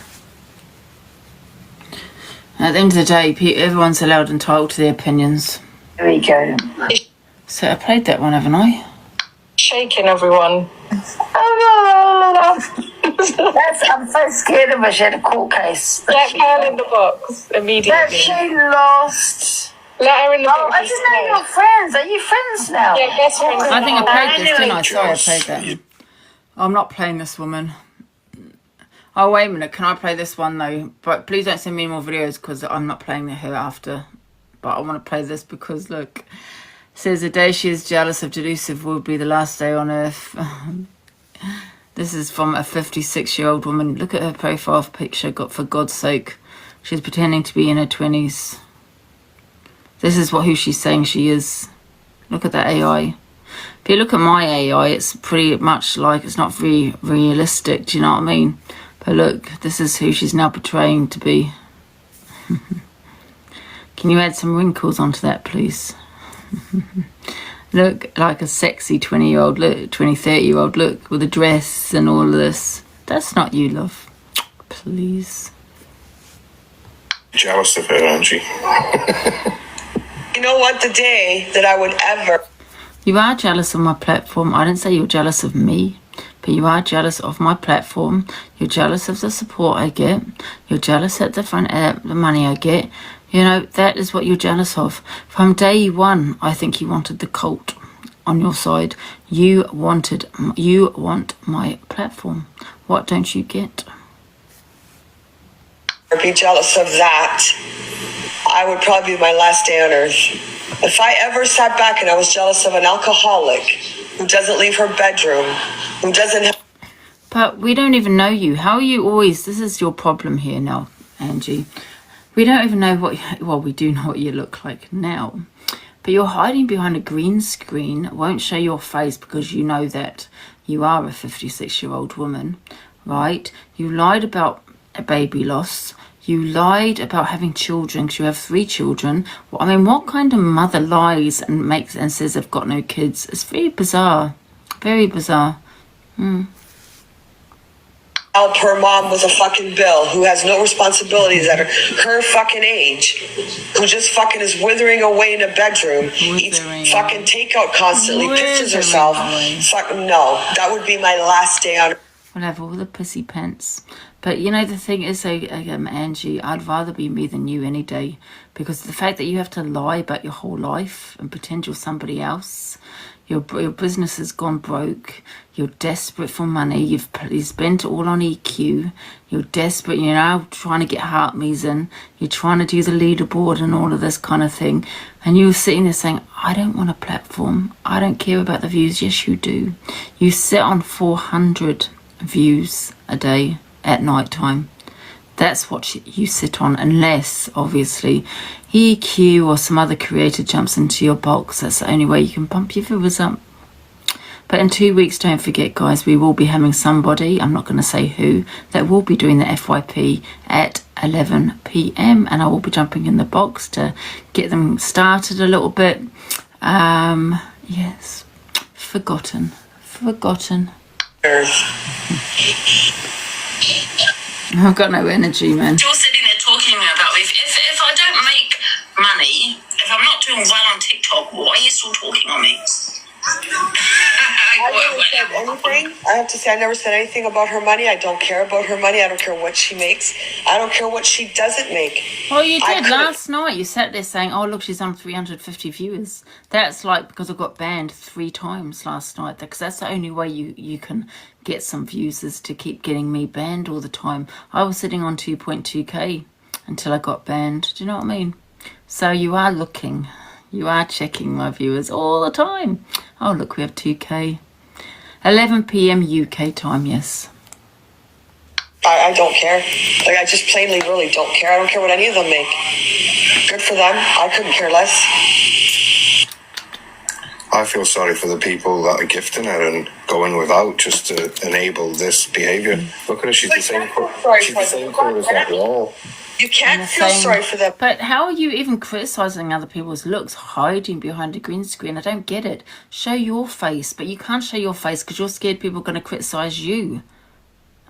At the end of the day, everyone's allowed entitled to their opinions. There we go. So I played that one, haven't I? Shaking everyone. I'm so scared of her. She had a court case. Let her in the box immediately. That she lost. Let her in the box. Oh, I didn't know you were friends. Are you friends now? Yeah, best friends. I think I played this, didn't I? Sorry, I played that. I'm not playing this woman. Oh, wait a minute. Can I play this one, though? But please don't send me any more videos because I'm not playing her after. But I want to play this because, look, it says the day she is jealous of Delusive will be the last day on earth. This is from a 56-year-old woman. Look at her profile picture, for God's sake. She's pretending to be in her 20s. This is who she's saying she is. Look at that AI. If you look at my AI, it's pretty much like it's not very realistic, do you know what I mean? But look, this is who she's now portraying to be. Can you add some wrinkles onto that, please? Look like a sexy 20-year-old look, 30-year-old look with a dress and all of this. That's not you, love. Please. Jealous of her, Angie. You know what? The day that I would ever... You are jealous of my platform. I didn't say you're jealous of me, but you are jealous of my platform. You're jealous of the support I get. You're jealous at the money I get. You know, that is what you're jealous of. From day one, I think you wanted the cult on your side. You want my platform. What don't you get? be jealous of that, I would probably be my last day on earth. If I ever sat back and I was jealous of an alcoholic who doesn't leave her bedroom, who doesn't have... But we don't even know you. How are you always... This is your problem here now, Angie. We don't even know what... Well, we do know what you look like now. But you're hiding behind a green screen, won't show your face because you know that you are a 56-year-old woman, right? You lied about a baby loss. You lied about having children because you have 3 children. Well, I mean, what kind of mother lies and makes and says they've got no kids? It's very bizarre. Very bizarre. Help her mom with a fucking bill, who has no responsibilities at her fucking age, who just fucking is withering away in a bedroom, eats fucking takeout constantly, pisses herself. Fucking no, that would be my last day on earth. We'll have all the pissy pants. But you know, the thing is, Angie, I'd rather be me than you any day, because the fact that you have to lie about your whole life and pretend you're somebody else, your business has gone broke, you're desperate for money, you've spent it all on EQ, you're desperate, you're now trying to get heart in, you're trying to do the leaderboard and all of this kind of thing, and you're sitting there saying, I don't want a platform, I don't care about the views. Yes, you do. You sit on 400 views a day at night time. That's what you sit on, unless obviously EQ or some other creator jumps into your box. That's the only way you can pump your viewers up. But in 2 weeks, don't forget, guys, we will be having somebody, I'm not going to say who, that will be doing the FYP at 11 p.m. and I will be jumping in the box to get them started a little bit. Yes, forgotten. I've got no energy, man. You're sitting there talking about if I don't make money, if I'm not doing well on TikTok, why are you still talking on me? I never said anything. I have to say, I never said anything about her money. I don't care about her money. I don't care what she makes. I don't care what she doesn't make. Oh, you did last night. You sat there saying, oh, look, she's on 350 viewers. That's like because I got banned 3 times last night. Because that's the only way you can get some views, is to keep getting me banned all the time. I was sitting on 2.2k until I got banned. Do you know what I mean? So you are looking. You are checking my viewers all the time. Oh, look, we have 2k. 11 p.m. UK time, yes. I don't care. Like, I just plainly really don't care. I don't care what any of them make. Good for them. I couldn't care less. I feel sorry for the people that are gifting her and going without just to enable this behaviour. Look at her, she's the same colour as that wall. You can't feel sorry for them. But how are you even criticising other people's looks, hiding behind a green screen? I don't get it. Show your face, but you can't show your face because you're scared people are going to criticise you.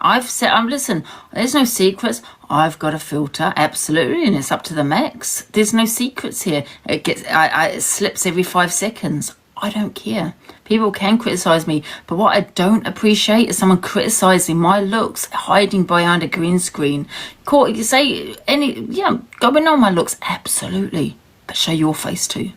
listen, there's no secrets. I've got a filter, absolutely, and it's up to the max. There's no secrets here. It slips every 5 seconds. I don't care. People can criticize me, but what I don't appreciate is someone criticizing my looks, hiding behind a green screen. You say going on my looks, absolutely, but show your face too.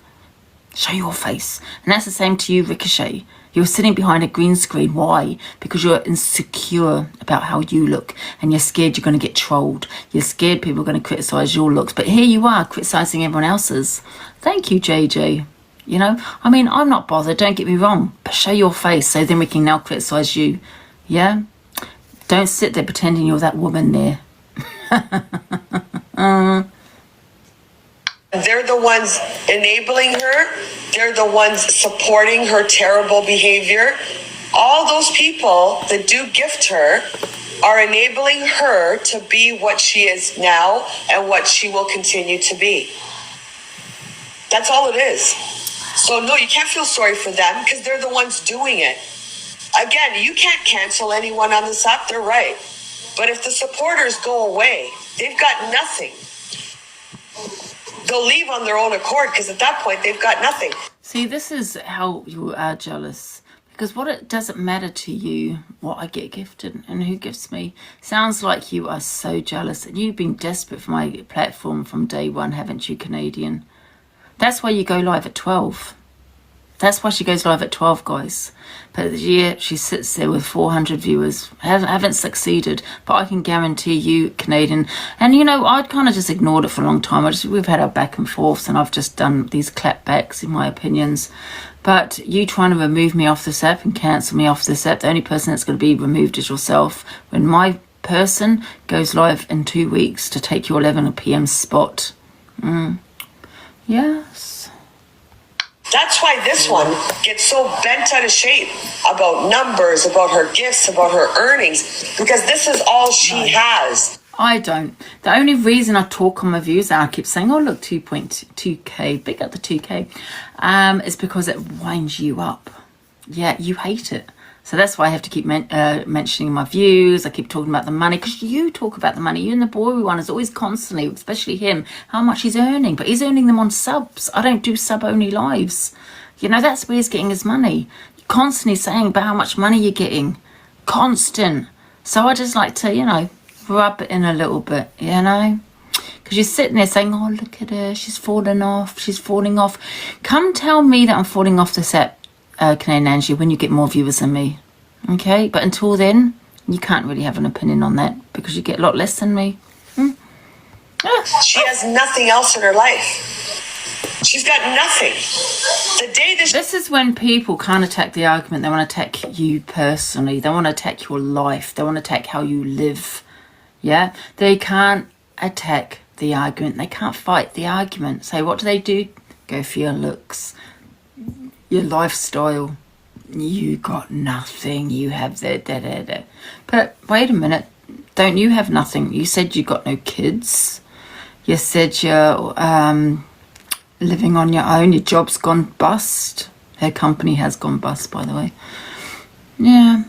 Show your face. And that's the same to you, Ricochet. You're sitting behind a green screen. Why? Because you're insecure about how you look and you're scared you're going to get trolled. You're scared people are going to criticize your looks. But here you are criticizing everyone else's. Thank you, JJ. You know, I mean, I'm not bothered, don't get me wrong, but show your face so then we can now criticize you. Yeah? Don't sit there pretending you're that woman there. They're the ones enabling her. They're the ones supporting her terrible behavior. All those people that do gift her are enabling her to be what she is now and what she will continue to be. That's all it is. So no, you can't feel sorry for them because they're the ones doing it. Again, you can't cancel anyone on this app. They're right. But if the supporters go away, they've got nothing. They'll leave on their own accord because at that point they've got nothing. See, this is how you are jealous. Because it doesn't matter to you what I get gifted and who gifts me. Sounds like you are so jealous. And you've been desperate for my platform from day one, haven't you, Canadian? That's why you go live at 12. That's why she goes live at 12, guys. But yeah, she sits there with 400 viewers. Haven't succeeded. But I can guarantee you, Canadian. And you know, I'd kind of just ignored it for a long time. We've had our back and forths and I've just done these clapbacks in my opinions. But you trying to remove me off this app and cancel me off this app, the only person that's going to be removed is yourself. When my person goes live in 2 weeks to take your 11 p.m. spot. Yes. That's why this one gets so bent out of shape about numbers, about her gifts, about her earnings, because this is all she has. I don't. The only reason I talk on my views, I keep saying, oh, look, 2.2K, big up the 2K, is because it winds you up. Yeah, you hate it. So that's why I have to keep mentioning my views. I keep talking about the money because you talk about the money. You and the boy one is always constantly, especially him, how much he's earning. But he's earning them on subs. I don't do sub-only lives. You know, that's where he's getting his money. Constantly saying about how much money you're getting. Constant. So I just like to, you know, rub it in a little bit, you know. Because you're sitting there saying, oh, look at her. She's falling off. She's falling off. Come tell me that I'm falling off this app. Canadian Angie, when you get more viewers than me, okay? But until then, you can't really have an opinion on that because you get a lot less than me. She has nothing else in her life. She's got nothing. The day this is when people can't attack the argument. They want to attack you personally. They want to attack your life. They want to attack how you live. Yeah, they can't attack the argument. They can't fight the argument. So what do? Go for your looks. Your lifestyle, you got nothing. You have that. But wait a minute, don't you have nothing? You said you got no kids. You said you're living on your own. Your job's gone bust. Her company has gone bust, by the way. Yeah.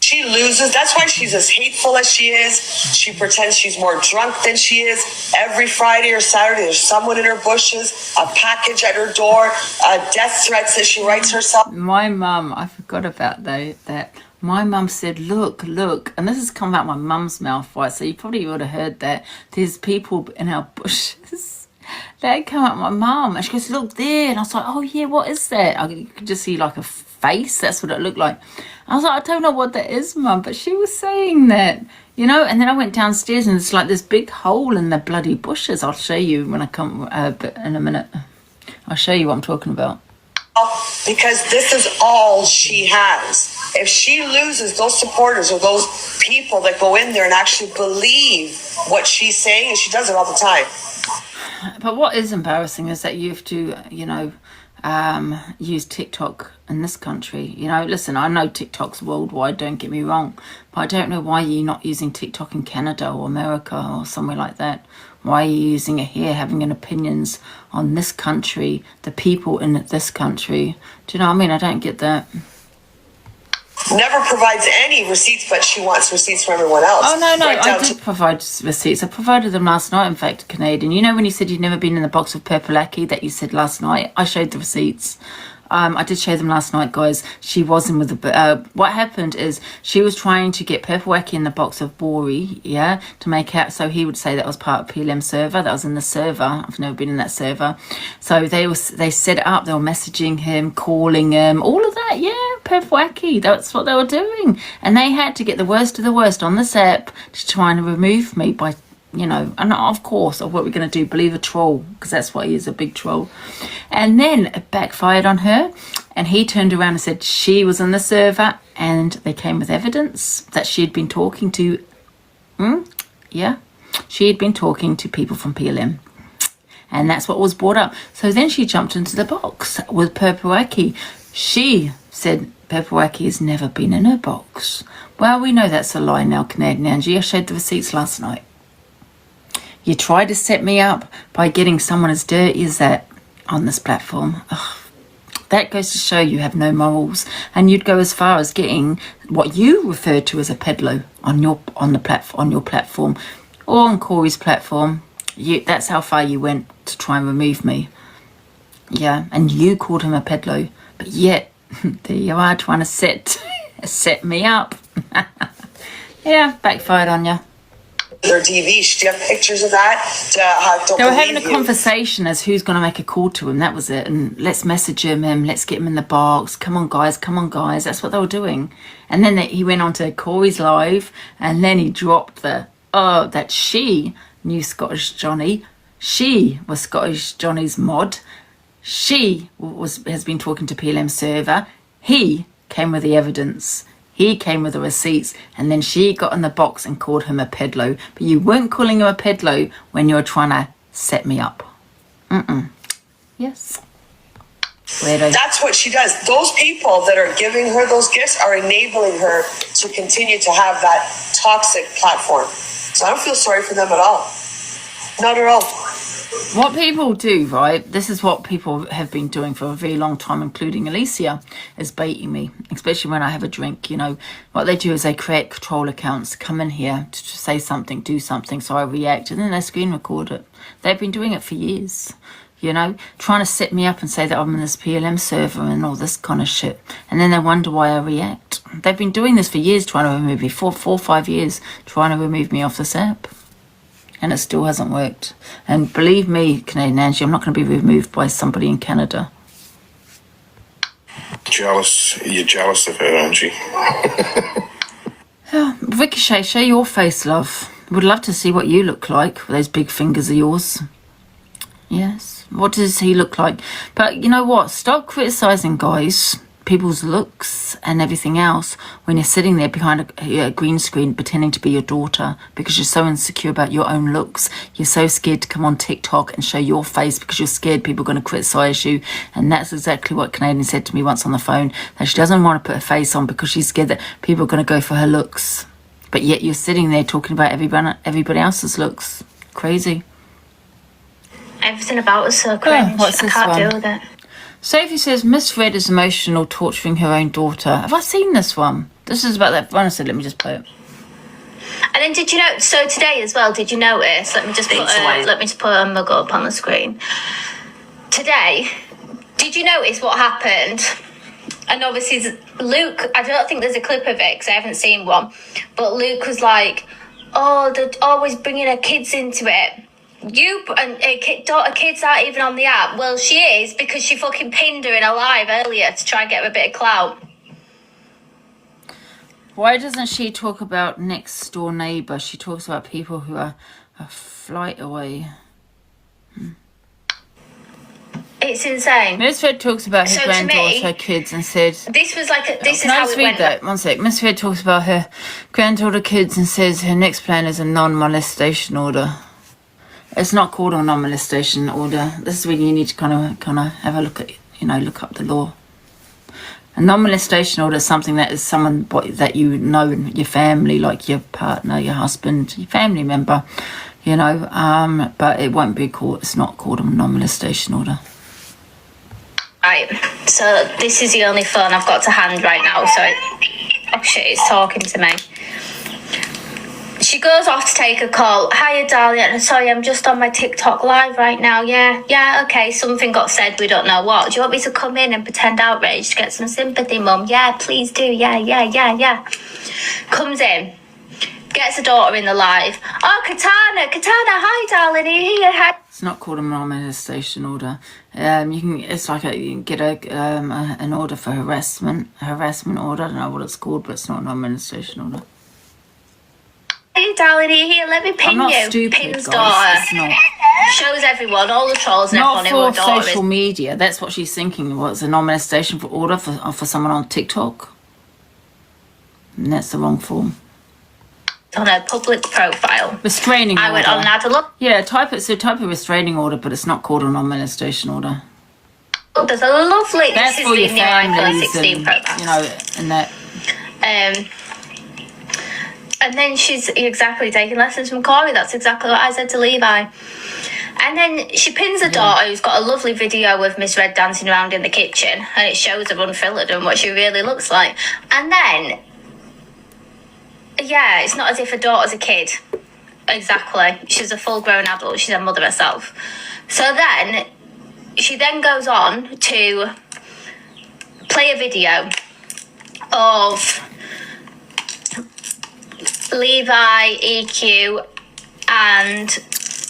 She loses. That's why she's as hateful as she is. She pretends she's more drunk than she is. Every Friday or Saturday, there's someone in her bushes, a package at her door, death threats that she writes herself. My mum, I forgot about that. My mum said, look, and this has come out my mum's mouth, right? So you probably would have heard that. There's people in our bushes. That came out my mum. And she goes, look there. And I was like, oh, yeah, what is that? I could just see like a face. That's what it looked like. I was like, I don't know what that is, Mum, but she was saying that, you know. And then I went downstairs and it's like this big hole in the bloody bushes. I'll show you when I come in a minute. I'll show you what I'm talking about. Because this is all she has. If she loses those supporters or those people that go in there and actually believe what she's saying, and she does it all the time. But what is embarrassing is that you have to, you know, use TikTok in this country. You know, listen, I know TikTok's worldwide, don't get me wrong, but I don't know why you're not using TikTok in Canada or America or somewhere like that. Why are you using it here, having an opinions on this country, the people in this country? Do you know what I mean? I don't get that. never provides any receipts, but she wants receipts from everyone else. Oh, no, Right I down did provide receipts. I provided them last night, in fact, Canadian. You know when you said you'd never been in the box of Purple Aki that you said last night? I showed the receipts. I did show them last night, guys. She wasn't with the... what happened is she was trying to get Purple Wacky in the box of Bori, yeah, to make out... So he would say that was part of PLM server. That was in the server. I've never been in that server. So they set it up. They were messaging him, calling him, all of that. Yeah, Purple Wacky. That's what they were doing. And they had to get the worst of the worst on this app to try and remove me by... You know, and of course, what we're going to do, believe a troll, because that's what he is, a big troll. And then it backfired on her, and he turned around and said she was in the server, and they came with evidence that she had been talking to, yeah, she had been talking to people from PLM. And that's what was brought up. So then she jumped into the box with Purple Wacky. She said Purple Wacky has never been in her box. Well, we know that's a lie now, Canadian Angie. I showed the receipts last night. You tried to set me up by getting someone as dirty as that on this platform. Ugh. That goes to show you have no morals, and you'd go as far as getting what you refer to as a peddler on your platform or on Corey's platform. That's how far you went to try and remove me. Yeah, and you called him a peddler, but yet there you are trying to set me up. Yeah, backfired on you. Their TV. Do you have pictures of that? They were having a conversation as who's going to make a call to him. That was it. And let's message him and let's get him in the box. Come on, guys. That's what they were doing. And then he went on to Corey's live, and then he dropped that she knew Scottish Johnny. She was Scottish Johnny's mod. She has been talking to PLM server. He came with the evidence. He came with the receipts, and then she got in the box and called him a pedlo. But you weren't calling him a pedlo when you were trying to set me up. Yes. Weirdo. That's what she does. Those people that are giving her those gifts are enabling her to continue to have that toxic platform. So I don't feel sorry for them at all. Not at all. What people do, right, this is what people have been doing for a very long time, including Alicia, is baiting me, especially when I have a drink. You know, what they do is they create troll accounts, come in here to say something, do something, so I react, and then they screen record it. They've been doing it for years, you know, trying to set me up and say that I'm in this PLM server and all this kind of shit, and then they wonder why I react. They've been doing this for years, trying to remove me, 4 or 5 years, trying to remove me off this app. And it still hasn't worked. And believe me, Canadian Angie, I'm not going to be removed by somebody in Canada. Jealous. You're jealous of her, Angie. Ricochet, show your face, love. Would love to see what you look like with those big fingers of yours. Yes. What does he look like? But you know what? Stop criticising guys, people's looks and everything else when you're sitting there behind a green screen pretending to be your daughter because you're so insecure about your own looks. You're so scared to come on TikTok and show your face because you're scared people are going to criticise you. And that's exactly what Canadian said to me once on the phone, that she doesn't want to put a face on because she's scared that people are going to go for her looks. But yet you're sitting there talking about everybody else's looks. Crazy. Everything about us so cringe. What's this I can't one? deal with it. Sophie says, Miss Red is emotional, torturing her own daughter. Have I seen this one? This is about that. Honestly, let me just play it. And then did you know? So today as well, did you notice? Let me just put a mug up on the screen. Today, did you notice what happened? And obviously, Luke. I don't think there's a clip of it because I haven't seen one. But Luke was like, "Oh, they're always bringing her kids into it." You and daughter kids aren't even on the app. Well, she is because she fucking pinned her in a live earlier to try and get her a bit of clout. Why doesn't she talk about next door neighbour? She talks about people who are a flight away. It's insane. Miss Red talks about her granddaughter, her kids, and said... This was like... This is Can I how just it read went. that? One sec. Miss Red talks about her granddaughter, kids, and says her next plan is a non-molestation order. It's not called a non-molestation order. This is when you need to kind of have a look at, look up the law. A non-molestation order is something that is someone that you know in your family, like your partner, your husband, your family member, but it won't be called, it's not called a non-molestation order. Right, so this is the only phone I've got to hand right now, so Oh shit, it's talking to me. She goes off to take a call. Hiya, darling. Sorry, I'm just on my TikTok live right now. Yeah, okay. Something got said. We don't know what. Do you want me to come in and pretend outraged to get some sympathy, Mum? Yeah, please do. Yeah. Comes in. Gets her daughter in the live. Oh, Katana, hi, darling. Are you here? Hi. It's not called a non-molestation order. It's like you can get an order for harassment order. I don't know what it's called, but it's not a non-molestation order. Hey, darling, are you here? Let me pin I'm not you. stupid, Pin's guys. daughter. It's not. Shows everyone, all the trolls and Not everyone who for her daughter social is. media. That's what she's thinking. What's a non-molestation for order for someone on TikTok? And that's the wrong form. On her public profile. Restraining order. I went on and had a look. Yeah, type of restraining order, but it's not called a non-molestation order. Oh, there's a lovely. That's this for is your the new iPhone families 16 and, Pro Max. you know, and that. And then she's exactly taking lessons from Corey. That's exactly what I said to Levi. And then she pins her daughter, who's got a lovely video of Miss Red dancing around in the kitchen, and it shows her unfiltered and what she really looks like. And then, yeah, it's not as if her daughter's a kid. Exactly. She's a full-grown adult. She's a mother herself. So then, she then goes on to play a video of Levi, EQ, and...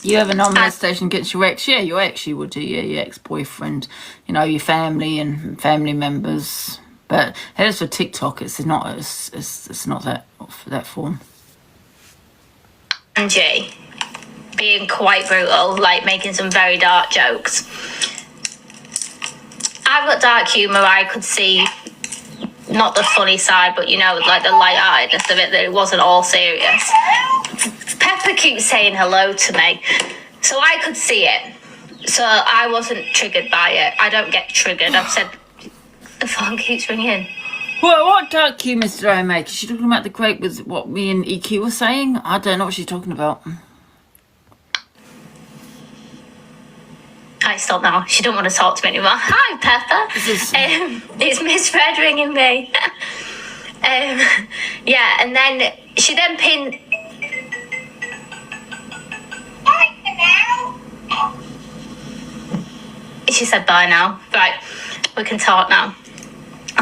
You have a non-molestation against your ex? Yeah, your ex, you would do, yeah, your ex-boyfriend, you know, your family and family members. But as for TikTok, it's not that form. Angie being quite brutal, like making some very dark jokes. I've got dark humour. I could see not the funny side, but you know, like the light-heartedness of it, that it wasn't all serious. Pepper keeps saying hello to me, so I could see it. So I wasn't triggered by it. I don't get triggered. I've said the phone keeps ringing. What dark humour did I make? Is she talking about the grape with what me and EQ were saying? I don't know what she's talking about. I stop now. She don't want to talk to me anymore. Hi, Pepper. It's Miss Red ringing me. Yeah, and then she then pinned... She said bye now. Right, we can talk now.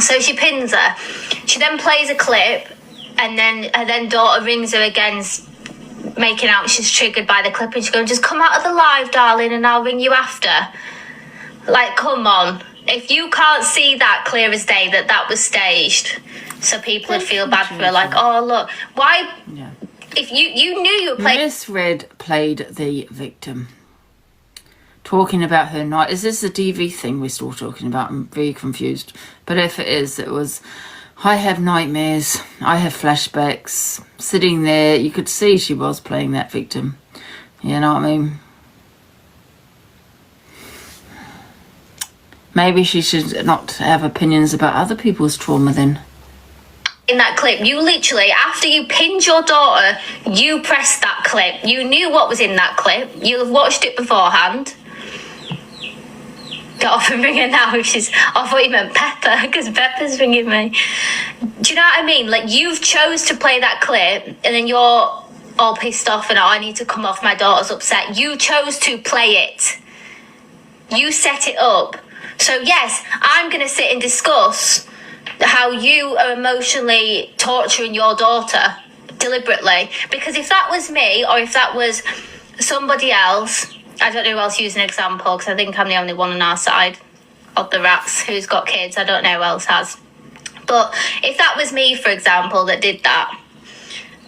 So she pins her. She then plays a clip, and then her then daughter rings her again, making out she's triggered by the clip, and she's going, just come out of the live, darling, and I'll ring you after. Like, come on. If you can't see that clear as day that was staged, so people would feel bad for her, like, oh, look, why... Yeah. If you knew you were playing... Miss Red played the victim. Talking about her night. Is this the DV thing we're still talking about? I'm very confused. But if it is, it was, I have nightmares, I have flashbacks. Sitting there, you could see she was playing that victim. You know what I mean? Maybe she should not have opinions about other people's trauma then. In that clip, you literally, after you pinned your daughter, you pressed that clip. You knew what was in that clip. You'll have watched it beforehand. Get off and ring her now. I thought you meant Pepper, because Pepper's ringing me. Do you know what I mean? Like, you've chose to play that clip, and then you're all pissed off and, oh, I need to come off, my daughter's upset. You chose to play it. You set it up. So, yes, I'm going to sit and discuss how you are emotionally torturing your daughter deliberately. Because if that was me, or if that was somebody else... I don't know who else use an example, because I think I'm the only one on our side of the rats who's got kids. I don't know who else has. But if that was me, for example, that did that,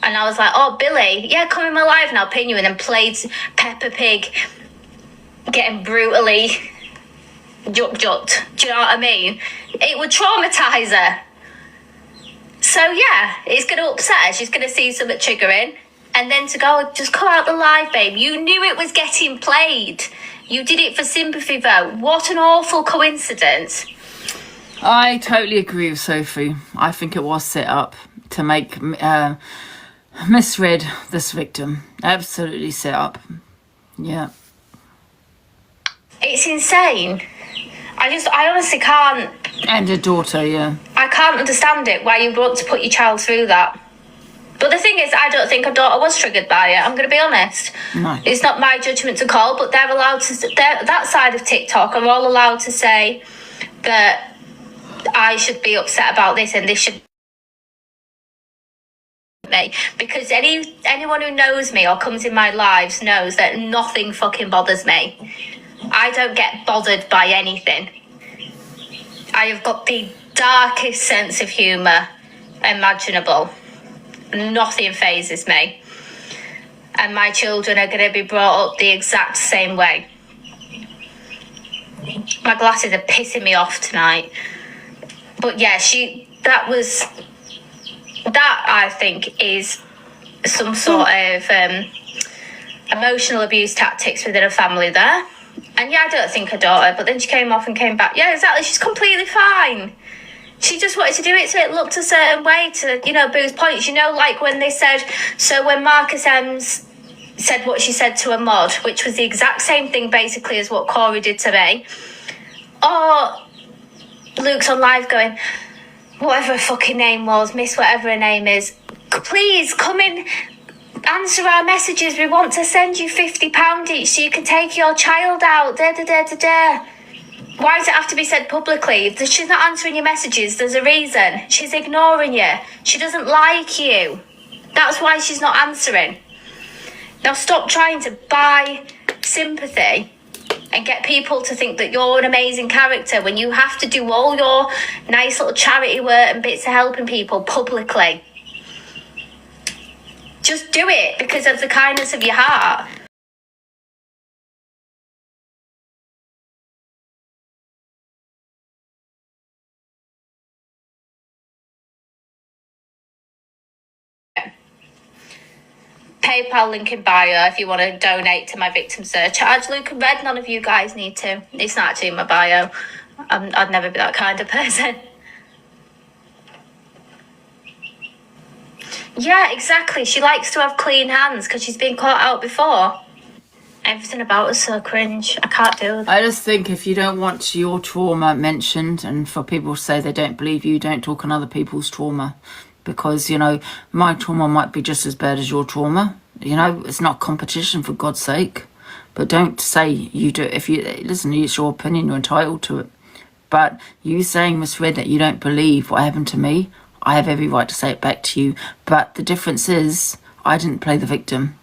and I was like, oh, Billy, yeah, come in my live and I'll pin you, and then played Peppa Pig getting brutally jucked. Do you know what I mean? It would traumatise her. So, yeah, it's going to upset her. She's going to see something triggering. And then to go, just come out the live, babe. You knew it was getting played. You did it for sympathy vote. What an awful coincidence. I totally agree with Sophie. I think it was set up to make Miss Red this victim. Absolutely set up. Yeah. It's insane. I honestly can't And a daughter, yeah. I can't understand it, why you want to put your child through that. But the thing is, I don't think her daughter was triggered by it. I'm going to be honest. No. It's not my judgment to call, but they're allowed to. That side of TikTok are all allowed to say that I should be upset about this and this should me, because anyone who knows me or comes in my lives knows that nothing fucking bothers me. I don't get bothered by anything. I have got the darkest sense of humour imaginable. Nothing phases me. And my children are going to be brought up the exact same way. My glasses are pissing me off tonight. But yeah, that I think is some sort of emotional abuse tactics within a family there. And yeah, I don't think her daughter, but then she came off and came back. Yeah, exactly, she's completely fine. She just wanted to do it so it looked a certain way to, boost points. Like when they said, so when Marcus M's said what she said to a mod, which was the exact same thing basically as what Corey did to me. Or Luke's on live going, whatever her fucking name was, Miss whatever her name is, please come in, answer our messages. We want to send you £50 each so you can take your child out. Why does it have to be said publicly? If she's not answering your messages, there's a reason. She's ignoring you. She doesn't like you. That's why she's not answering. Now stop trying to buy sympathy and get people to think that you're an amazing character when you have to do all your nice little charity work and bits of helping people publicly. Just do it because of the kindness of your heart. PayPal link in bio if you want to donate to my victim surcharge. Luke and Red, none of you guys need to. It's not actually in my bio. I'd never be that kind of person. Yeah, exactly. She likes to have clean hands because she's been caught out before. Everything about her's so cringe. I can't do that. I just think if you don't want your trauma mentioned and for people to say they don't believe you, don't talk on other people's trauma. Because, my trauma might be just as bad as your trauma. It's not competition, for God's sake. But don't say you do. If you listen, it's your opinion, you're entitled to it. But you saying, Miss Red, that you don't believe what happened to me, I have every right to say it back to you. But the difference is, I didn't play the victim.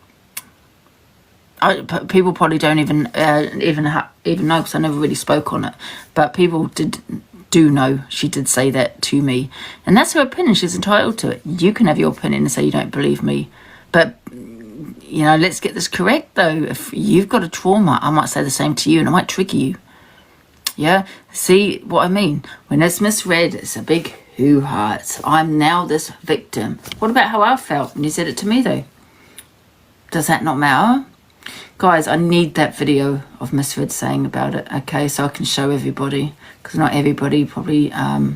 People probably don't even know, because I never really spoke on it. But people do know she did say that to me, and that's her opinion. She's entitled to it. You can have your opinion and say you don't believe me, but let's get this correct though. If you've got a trauma, I might say the same to you and I might trigger you. Yeah, see what I mean? When it's misread, it's a big hoo-ha. I'm now this victim. What about how I felt when you said it to me though? Does that not matter? Guys, I need that video of Miss Red saying about it, okay, so I can show everybody, because not everybody probably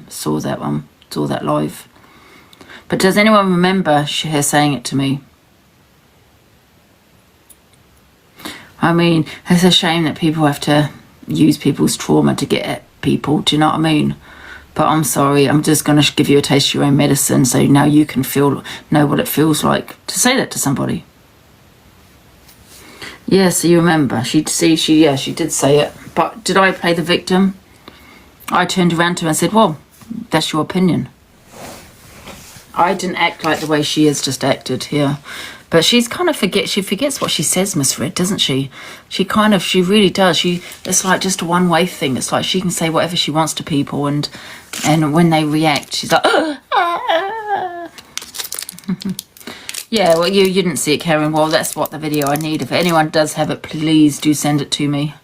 saw that live. But does anyone remember her saying it to me? I mean, it's a shame that people have to use people's trauma to get at people, do you know what I mean? But I'm sorry, I'm just going to give you a taste of your own medicine, so now you can know what it feels like to say that to somebody. Yeah, so you remember, she did say it. But did I play the victim? I turned around to her and said, well, that's your opinion. I didn't act like the way she has just acted here. But she's kind of she forgets what she says, Miss Red, doesn't she? She really does. It's like just a one-way thing. It's like she can say whatever she wants to people, and when they react, she's like, Yeah, well, you didn't see it, Karen. Well, that's what the video I need. If anyone does have it, please do send it to me.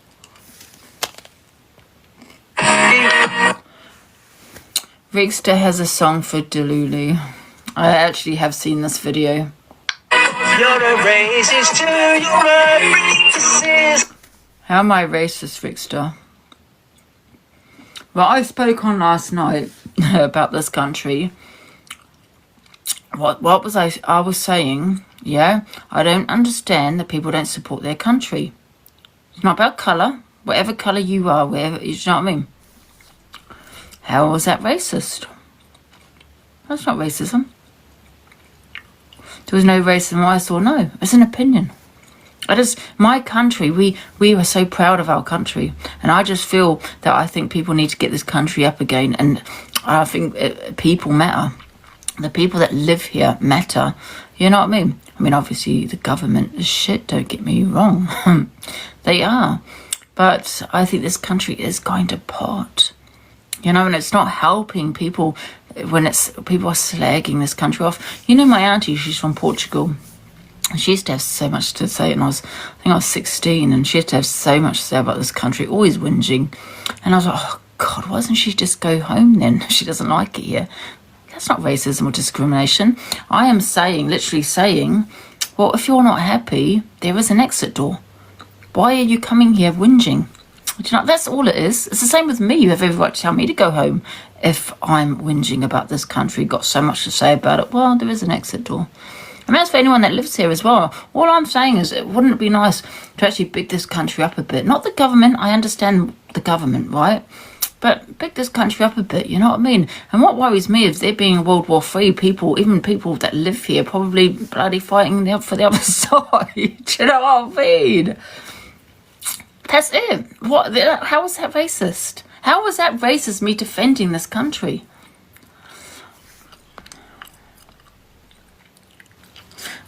Rigster has a song for Delusive. I actually have seen this video. You're a racist too, you're a racist. How am I racist, Rigster? Well, I spoke on last night about this country. What was I was saying, yeah, I don't understand that people don't support their country. It's not about colour, whatever colour you are, wherever, you know what I mean? How was that racist? That's not racism. There was no racism I saw, no. It's an opinion. My country, we are so proud of our country. And I just feel that I think people need to get this country up again. And I think people matter. The people that live here matter. You know what I mean? I mean, obviously, the government is shit, don't get me wrong. They are. But I think this country is going to pot. You know, and it's not helping people when people are slagging this country off. You know, my auntie, she's from Portugal. She used to have so much to say, and I think I was 16, and she used to have so much to say about this country, always whinging. And I was like, oh, God, why doesn't she just go home then? She doesn't like it here. That's not racism or discrimination. I am literally saying, well, if you're not happy, there is an exit door. Why are you coming here whinging? Do you know, that's all it is. It's the same with me. You have every right to tell me to go home if I'm whinging about this country, got so much to say about it. Well, there is an exit door. And that's for anyone that lives here as well. All I'm saying is, wouldn't it be nice to actually big this country up a bit? Not the government. I understand the government, right? But big this country up a bit, you know what I mean? And what worries me is there being World War III, even people that live here, probably bloody fighting for the other side. You know what I mean? That's it. How was that racist? How was that racist, me defending this country?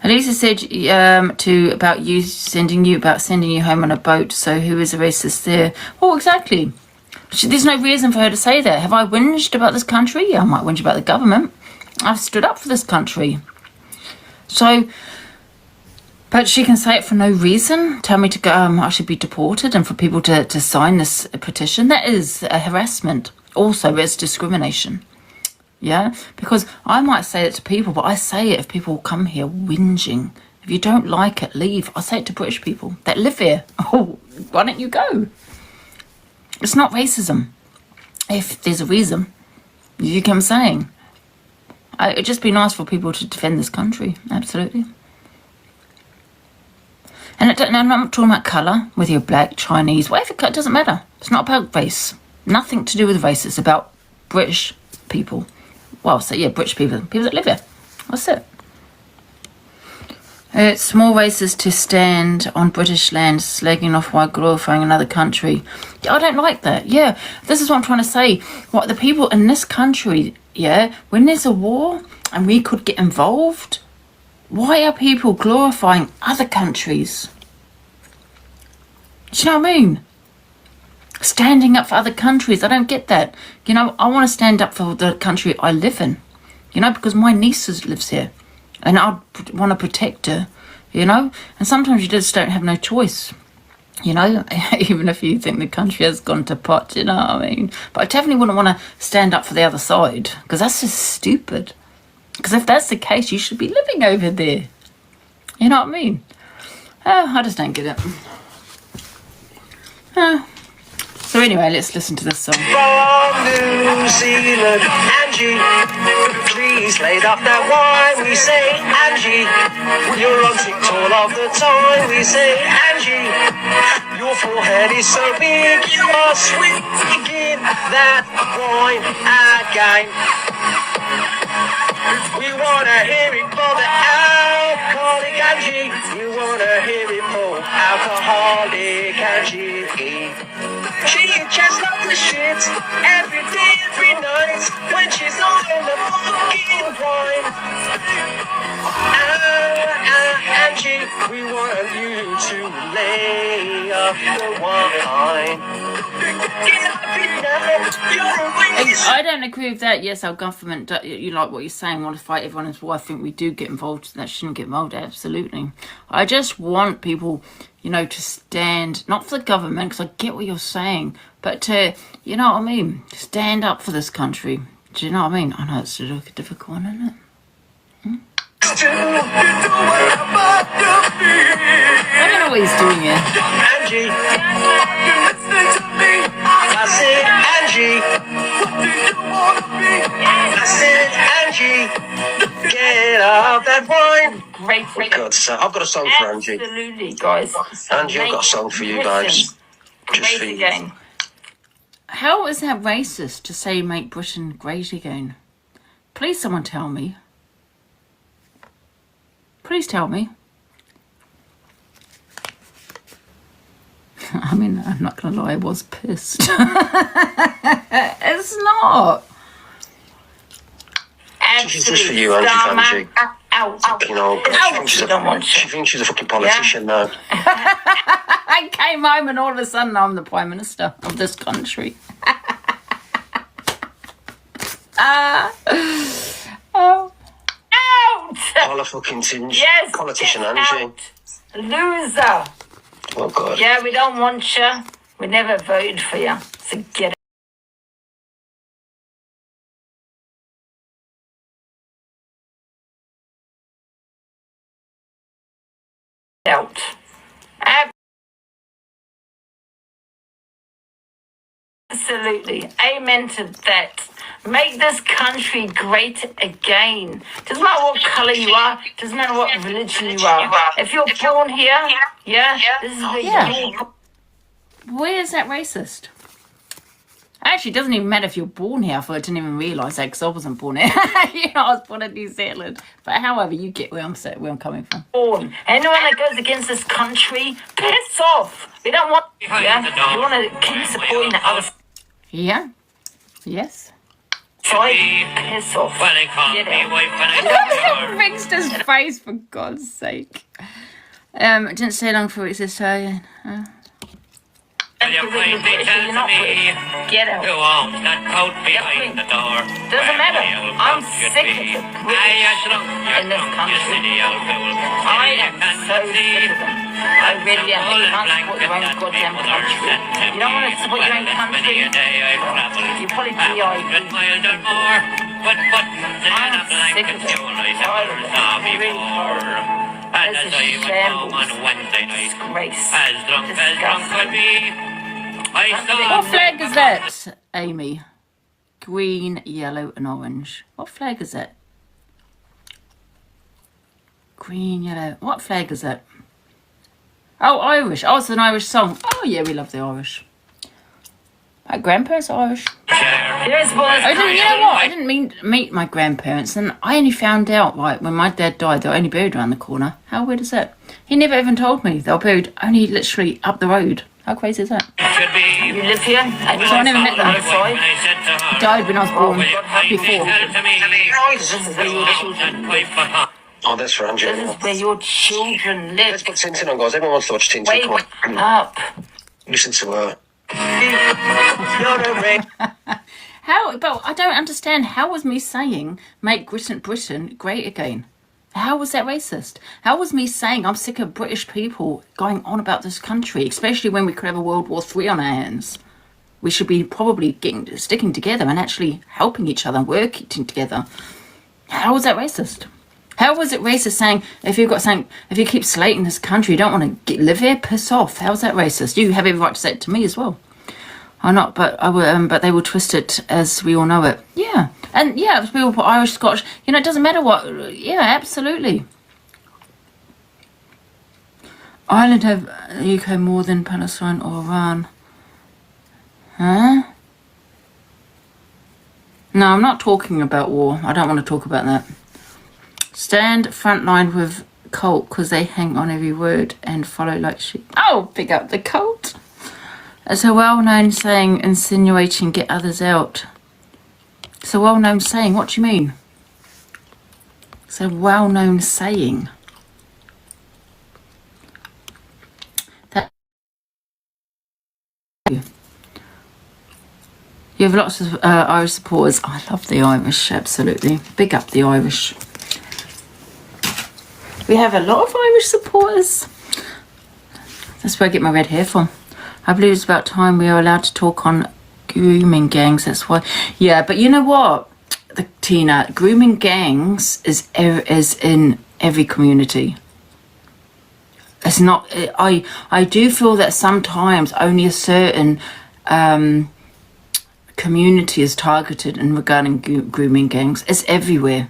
Elisa said about sending you home on a boat. So who is a racist there? Well, exactly. There's no reason for her to say that. Have I whinged about this country? Yeah, I might whinge about the government. I've stood up for this country. So, but she can say it for no reason. Tell me to go. I should be deported, and for people to sign this petition. That is a harassment. Also, it's discrimination. Yeah, because I might say it to people, but I say it if people come here whinging. If you don't like it, leave. I say it to British people that live here. Oh, why don't you go? It's not racism. If there's a reason, you get what I'm saying. It'd just be nice for people to defend this country. Absolutely. And I'm not talking about colour, whether you're black, Chinese, whatever, it doesn't matter. It's not about race. Nothing to do with race. It's about British people. Well, so yeah, British people that live here. That's it. It's more racist to stand on British land slagging off while glorifying another country. I don't like that. Yeah, this is what I'm trying to say. What the people in this country, yeah, when there's a war and we could get involved, why are people glorifying other countries? Do you know what I mean? Standing up for other countries. I don't get that. You know, I want to stand up for the country I live in. You know, because my niece lives here. And I want to protect her, you know? And sometimes you just don't have no choice, you know? Even if you think the country has gone to pot, you know what I mean? But I definitely wouldn't want to stand up for the other side, because that's just stupid. Because if that's the case, you should be living over there. You know what I mean? Oh, I just don't get it. Oh. So anyway, let's listen to this song. From New Zealand, Angie, please lay off that wine. We say, Angie, you're on TikTok all of the time. We say, Angie, your forehead is so big, you are sweet. Give that wine again. We wanna hear it for the alcoholic Angie. You wanna hear it for alcoholic Angie. She just loves the shit every day, every night, when she's on the fucking wine. Angie, we want you to lay off the wine. I don't agree with that. Yes, our government, you like what you're saying, want to fight everyone as well. I think we do get involved, that shouldn't get involved, absolutely. I just want people, you know, to stand, not for the government, because I get what you're saying, but to, you know what I mean, stand up for this country. Do you know what I mean? I know it's a little difficult one, isn't it? I don't know what he's doing here. Angie, I said, Angie, I said, Angie, get off that wine. Great. I've got a song for Angie. Absolutely, guys. Angie, I've got a song for you guys. Just for you. Again. How is that racist to say make Britain great again? Please someone tell me. Please tell me. I mean, I'm not going to lie, I was pissed. It's not. She's just for you, Angie. You know, she thinks she's a fucking politician now. I came home and all of a sudden I'm the Prime Minister of this country. Oh. Out! Call a fucking tinge. Yes, Politician get Angie. out. Loser. Oh, God. Yeah, we don't want you. We never voted for you. So get out. Absolutely. Amen to that. Make this country great again. Doesn't matter what colour you are. Doesn't matter what religion you are. If you're born here, this is where you're. Where is that racist? Actually, it doesn't even matter if you're born here. I didn't even realise that because I wasn't born here. I was born in New Zealand. But however, you get where I'm coming from. Born. Anyone that goes against this country, piss off. We don't want. You want to keep supporting the other. Yeah. Yes. Piss off. Get out. Fixed his face, for God's sake. It didn't stay long for it to say. You're not British. Get out. Doesn't matter. I'm sick of the British in this country. I am so sick of them. I really am. You can't support your own goddamn country. You don't want to support your own country. You probably be I'm sick of it. This is shambles. Disgrace. Disgusting. What flag is that, Amy? Green, yellow and orange. What flag is that? Green, yellow. What flag is that? Oh, Irish. Oh, it's an Irish song. Oh, yeah, we love the Irish. My grandparents are Irish. You know what? I didn't meet my grandparents, and I only found out, like, when my dad died, they were only buried around the corner. How weird is that? He never even told me. They were buried only literally up the road. How crazy is that? You live here? So I never met them. He died when I was born. Before. Oh, that's for Angie. This is where your children live. Let's put Tintin on, guys. Everyone wants to watch Tintin. Wake up. Listen to her. How? But I don't understand. How was me saying make Britain great again? How was that racist? How was me saying I'm sick of British people going on about this country, especially when we could have a World War III on our hands? We should be probably sticking together and actually helping each other, working together. How was that racist? How was it racist saying if you keep slating this country, you don't want to live here, piss off? How was that racist? You have every right to say it to me as well. I'm not, but I will. But they will twist it as we all know it. Yeah, and yeah, people put Irish, Scottish. You know, it doesn't matter what. Yeah, absolutely. Ireland have the UK more than Palestine or Iran. Huh? No, I'm not talking about war. I don't want to talk about that. Stand front line with cult because they hang on every word and follow like sheep. Oh, pick up the cult. It's a well-known saying, insinuating get others out. It's a well-known saying. What do you mean? It's a well-known saying. That you have lots of Irish supporters. I love the Irish, absolutely. Big up the Irish. We have a lot of Irish supporters. That's where I get my red hair from. I believe it's about time we are allowed to talk on grooming gangs. That's why. Yeah, but you know what, Tina? Grooming gangs is in every community. It's not. I do feel that sometimes only a certain community is targeted in regarding grooming gangs. It's everywhere.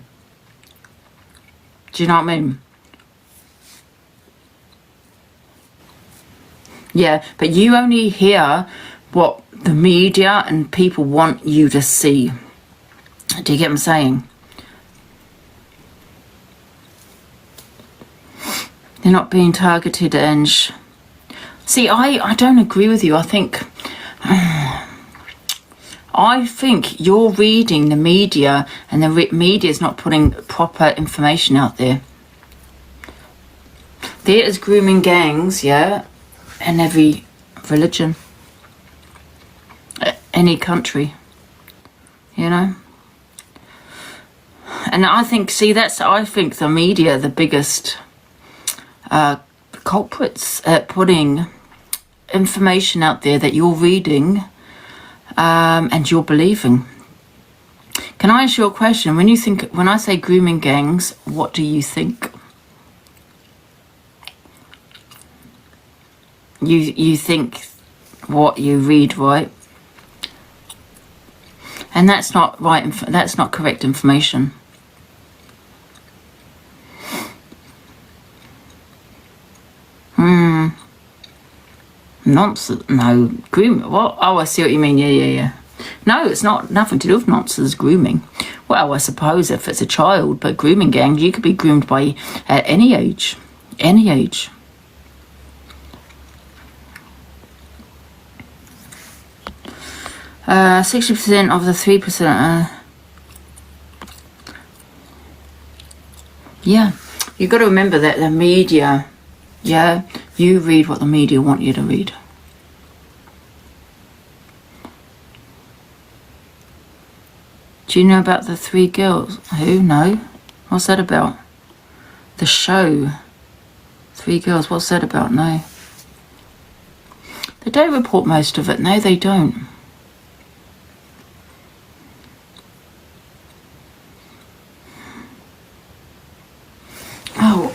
Do you know what I mean? Yeah, but you only hear what the media and people want you to see. Do you get what I'm saying? They're not being targeted, Ange. See, I don't agree with you. I think you're reading the media, and the media is not putting proper information out there. There is grooming gangs, yeah, in every religion, any country, you know. And I think, see, I think the media are the biggest culprits at putting information out there that you're reading and you're believing. Can I ask you a question? When I say grooming gangs, what do you think? You think what you read, right? And that's not right. That's not correct information. Nonsense. No, grooming. What? Oh, I see what you mean. Yeah. No, it's not nothing to do with nonsense. Grooming. Well, I suppose if it's a child, but grooming gangs, you could be groomed by at any age. Any age. Uh, 60% of the 3%. Yeah, you got to remember that the media. Yeah, you read what the media want you to read. Do you know about the 3 girls? Who? No. What's that about? The show. 3 girls. What's that about? No. They don't report most of it. No, they don't. Oh,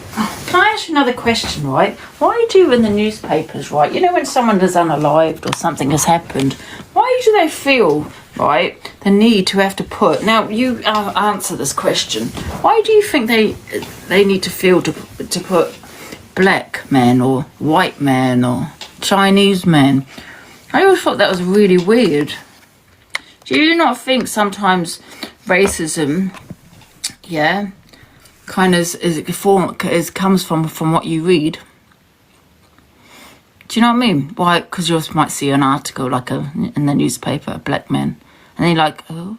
can I ask you another question, right? Why do in the newspapers, right, you know, when someone is unalived or something has happened, why do they feel, right, the need to have to put, now you answer this question, why do you think they need to feel to put black man or white man or Chinese man? I always thought that was really weird. Do you not think sometimes racism, yeah, kind of comes from what you read? Do you know what I mean? Why? Because you might see an article like in the newspaper, a black man, and they're like, oh.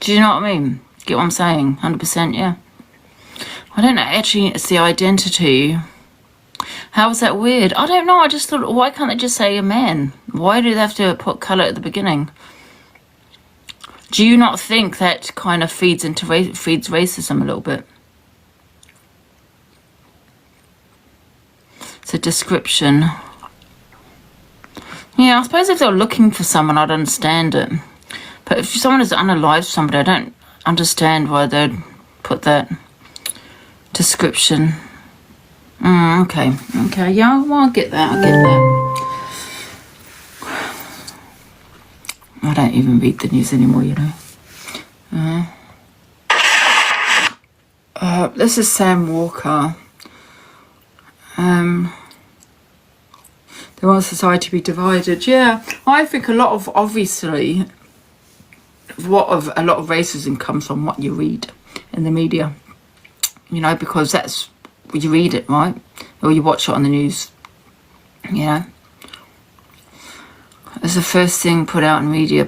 Do you know what I mean? Get what I'm saying? 100%, yeah. I don't know. Actually, it's the identity. How is that weird? I don't know. I just thought, why can't they just say a man? Why do they have to put colour at the beginning? Do you not think that kind of feeds racism a little bit? It's a description. Yeah, I suppose if they were looking for someone, I'd understand it. But if someone has unalived somebody, I don't understand why they'd put that description. Okay, yeah, well, I get that. I don't even read the news anymore, you know. This is Sam Walker. They want society to be divided. Yeah, I think a lot of racism comes from what you read in the media. You know, because that's you read it, right? Or you watch it on the news. You know. It's the first thing put out in media,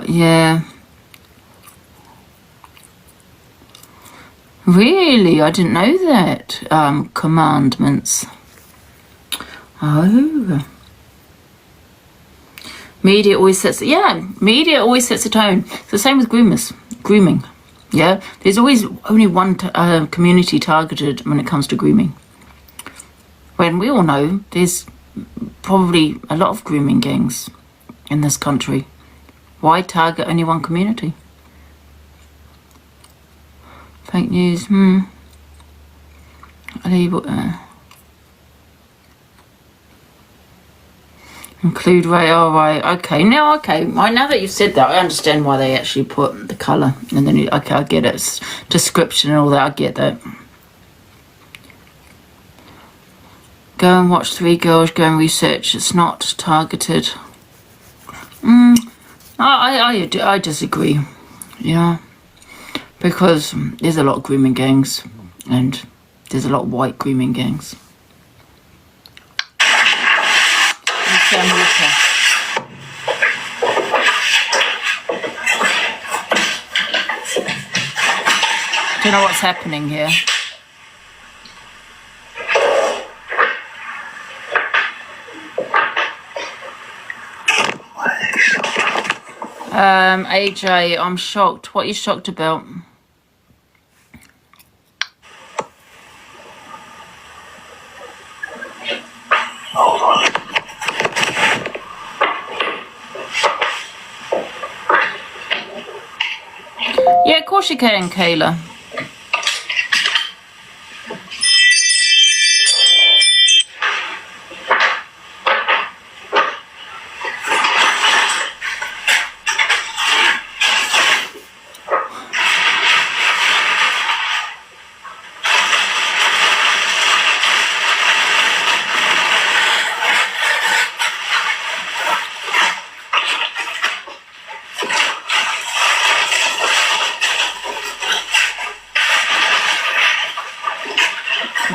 yeah. Really? I didn't know that. Commandments. Oh. Media always sets media always sets the tone. It's the same with grooming. Yeah? There's always only one community targeted when it comes to grooming. When we all know there's probably a lot of grooming gangs in this country. Why target only one community? Fake news, include Ray, right, okay. Now that you've said that, I understand why they actually put the colour and then okay, I get it. It's description and all that, I get that. Go and watch 3 girls, go and research. It's not targeted. I disagree. Yeah. Because there's a lot of grooming gangs. And there's a lot of white grooming gangs. Don't know what's happening here. AJ, I'm shocked. What are you shocked about? Hold on. Yeah, of course you can, Kayla.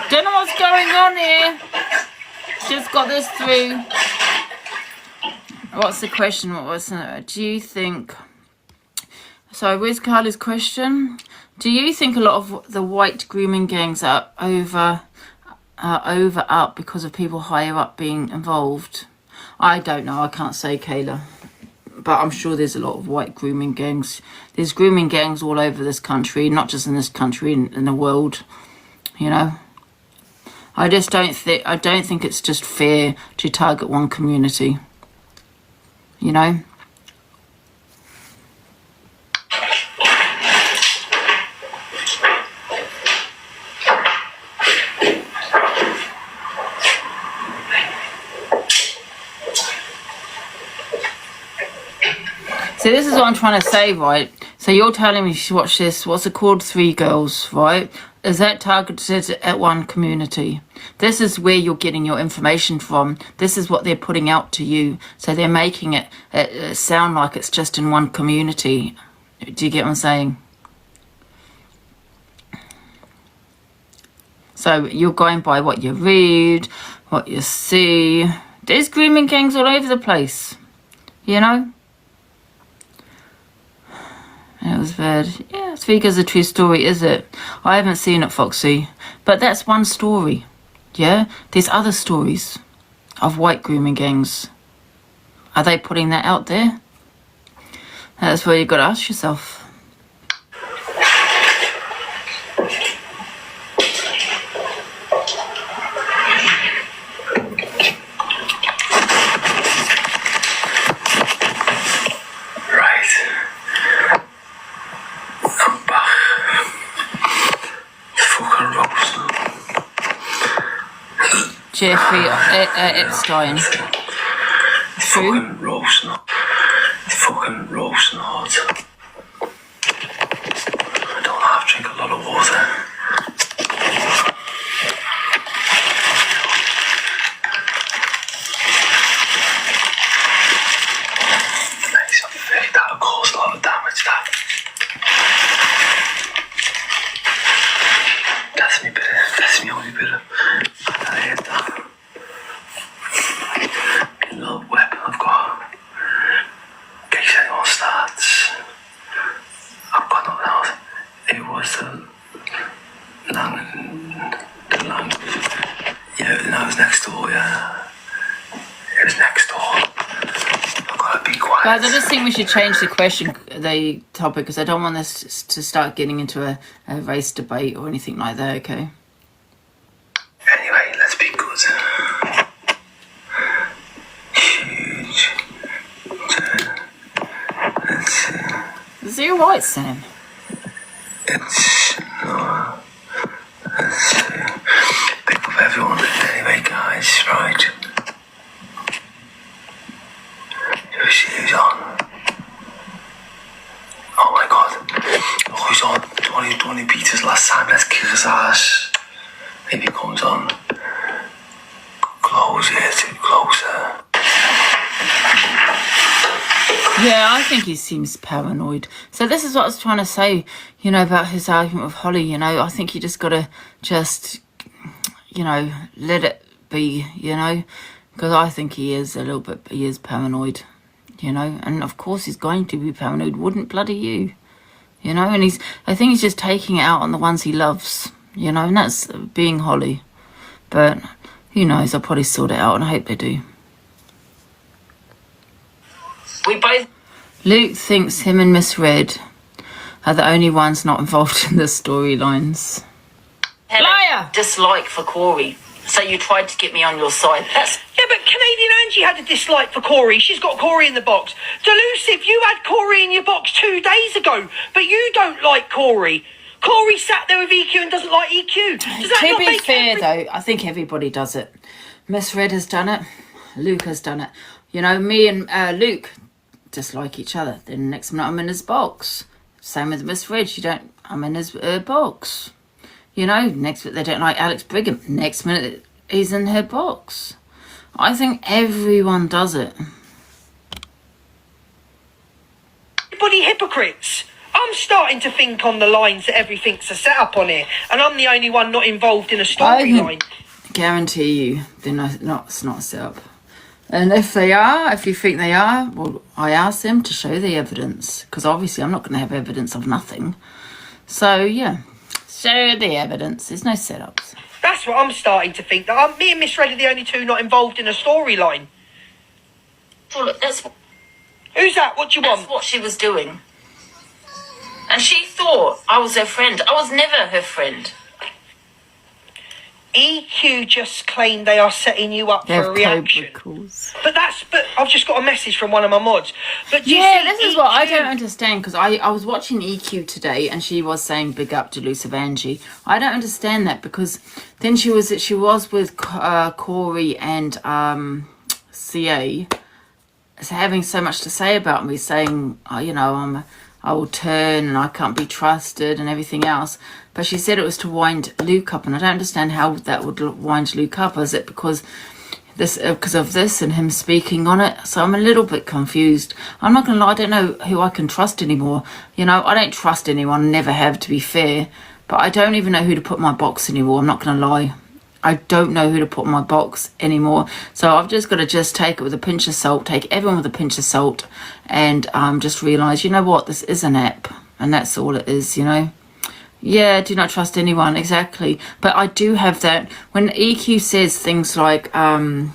Don't know what's going on here. Just got this through. What's the question? What was it? Do you think... So, where's Carly's question? Do you think a lot of the white grooming gangs are over up because of people higher up being involved? I don't know. I can't say, Kayla. But I'm sure there's a lot of white grooming gangs. There's grooming gangs all over this country, not just in this country, in the world. You know? I just don't think it's just fair to target one community. You know? So this is what I'm trying to say, right? So you're telling me you should watch this, what's it called? 3 Girls, right? Is that targeted at one community? This is where you're getting your information from. This is what they're putting out to you. So they're making it sound like it's just in one community. Do you get what I'm saying? So you're going by what you read, what you see. There's grooming gangs all over the place, you know? It was bad. Yeah, 3 Girls a true story, is it? I haven't seen it, Foxy. But that's one story. Yeah? There's other stories of white grooming gangs. Are they putting that out there? That's where you've got to ask yourself. Jeffrey Epstein. True. Fucking roasting hot. Fucking roasting hot. I don't have to drink a lot of water. Nice, I think that'll cause a lot of damage, that. That's me bitter. That's me only bitter. I hate that. A little weapon I've got. In case anyone starts. I've got nothing else. It was the land. Yeah, that was next door, yeah. It was next door. I've got to be quiet. Guys, I just think we should change the topic, because I don't want this to start getting into a race debate or anything like that, okay? Anyway, let's be good. Huge. Let's see. Is he alright, Sam? It's no. Let's see. Pick up everyone. Anyway, guys, right. Who's on? Oh my god. Look who's on. 20 beat us last time. Let's kick his ass. If he comes on. closer. Yeah, I think he seems paranoid. So this is what I was trying to say, you know, about his argument with Holly. You know, I think you just got to you know, let it be, you know, because I think he is paranoid, you know, and of course he's going to be paranoid, wouldn't bloody you, you know, and I think he's just taking it out on the ones he loves, you know, and that's being Holly. But who knows, they'll probably sort it out, and I hope they do. Luke thinks him and Miss Red are the only ones not involved in the storylines. Liar! Dislike for Corey. So you tried to get me on your side. Yeah, but Canadian Angie had a dislike for Corey. She's got Corey in the box. Delusive, you had Corey in your box 2 days ago, but you don't like Corey. Corey sat there with EQ and doesn't like EQ. Does that To be fair, though, I think everybody does it. Miss Red has done it. Luke has done it. You know, me and Luke dislike each other. Then next minute I'm in his box. Same with Miss Red. I'm in his box. You know, next minute they don't like Alex Brigham. Next minute he's in her box. I think everyone does it. Everybody hypocrites. I'm starting to think on the lines that everything's a setup on here, and I'm the only one not involved in a storyline. I guarantee you they're not, it's not a setup. And if they are, if you think they are, well, I ask them to show the evidence, because obviously I'm not going to have evidence of nothing. So, yeah, show the evidence. There's no setups. That's what I'm starting to think, that me and Miss Red are the only two not involved in a storyline. Well, who's that? What do you want? That's what she was doing. And she thought I was her friend. I was never her friend. EQ just claimed they are setting you up for a reaction. But I've just got a message from one of my mods. But this is what I don't understand, because I was watching EQ today and she was saying big up Delusive Angie. I don't understand that, because then she was with Corey and CA having so much to say about me, saying you know, I will turn and I can't be trusted and everything else. But she said it was to wind Luke up, and I don't understand how that would wind Luke up. Is it because of this and him speaking on it? So I'm a little bit confused. I'm not going to lie, I don't know who I can trust anymore. You know, I don't trust anyone, never have, to be fair. But I don't even know who to put in my box anymore, I'm not going to lie. I don't know who to put in my box anymore. So I've just got to take it with a pinch of salt, take everyone with a pinch of salt, and just realise, you know what, this is an app, and that's all it is, you know. Yeah, do not trust anyone, exactly. But I do have that, when EQ says things like, you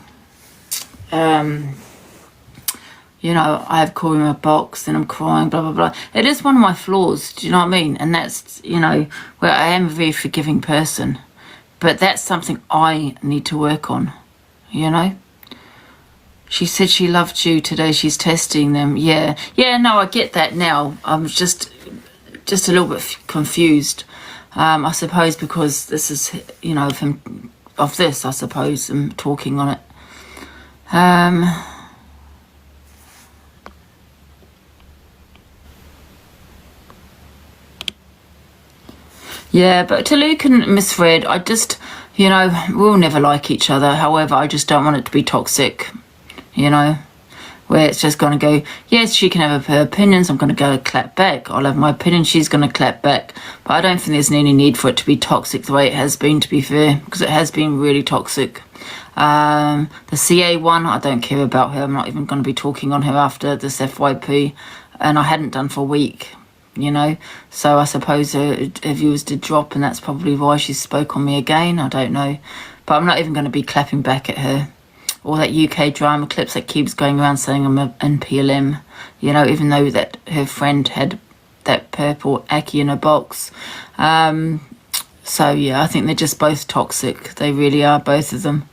know, I have Corey in my box and I'm crying, blah, blah, blah. It is one of my flaws, do you know what I mean? And that's, you know, where I am a very forgiving person. But that's something I need to work on, you know? She said she loved you today. She's testing them. Yeah. Yeah, no, I get that now. I'm just a little bit confused. I suppose because this is, you know, of this, I suppose, I'm talking on it. Yeah, but to Luke and Miss Red, I just, you know, we'll never like each other. However, I just don't want it to be toxic, you know, where it's just going to go, yes, she can have her opinions, I'm going to go clap back. I'll have my opinion, she's going to clap back. But I don't think there's any need for it to be toxic the way it has been, to be fair, because it has been really toxic. The CA one, I don't care about her. I'm not even going to be talking on her after this FYP, and I hadn't done for a week. You know, so I suppose her views did drop, and that's probably why she spoke on me again. I don't know, but I'm not even going to be clapping back at her. All that UK drama clips that keeps going around saying I'm in PLM, you know, even though that her friend had that purple Aki in her box. So yeah, I think they're just both toxic. They really are, both of them.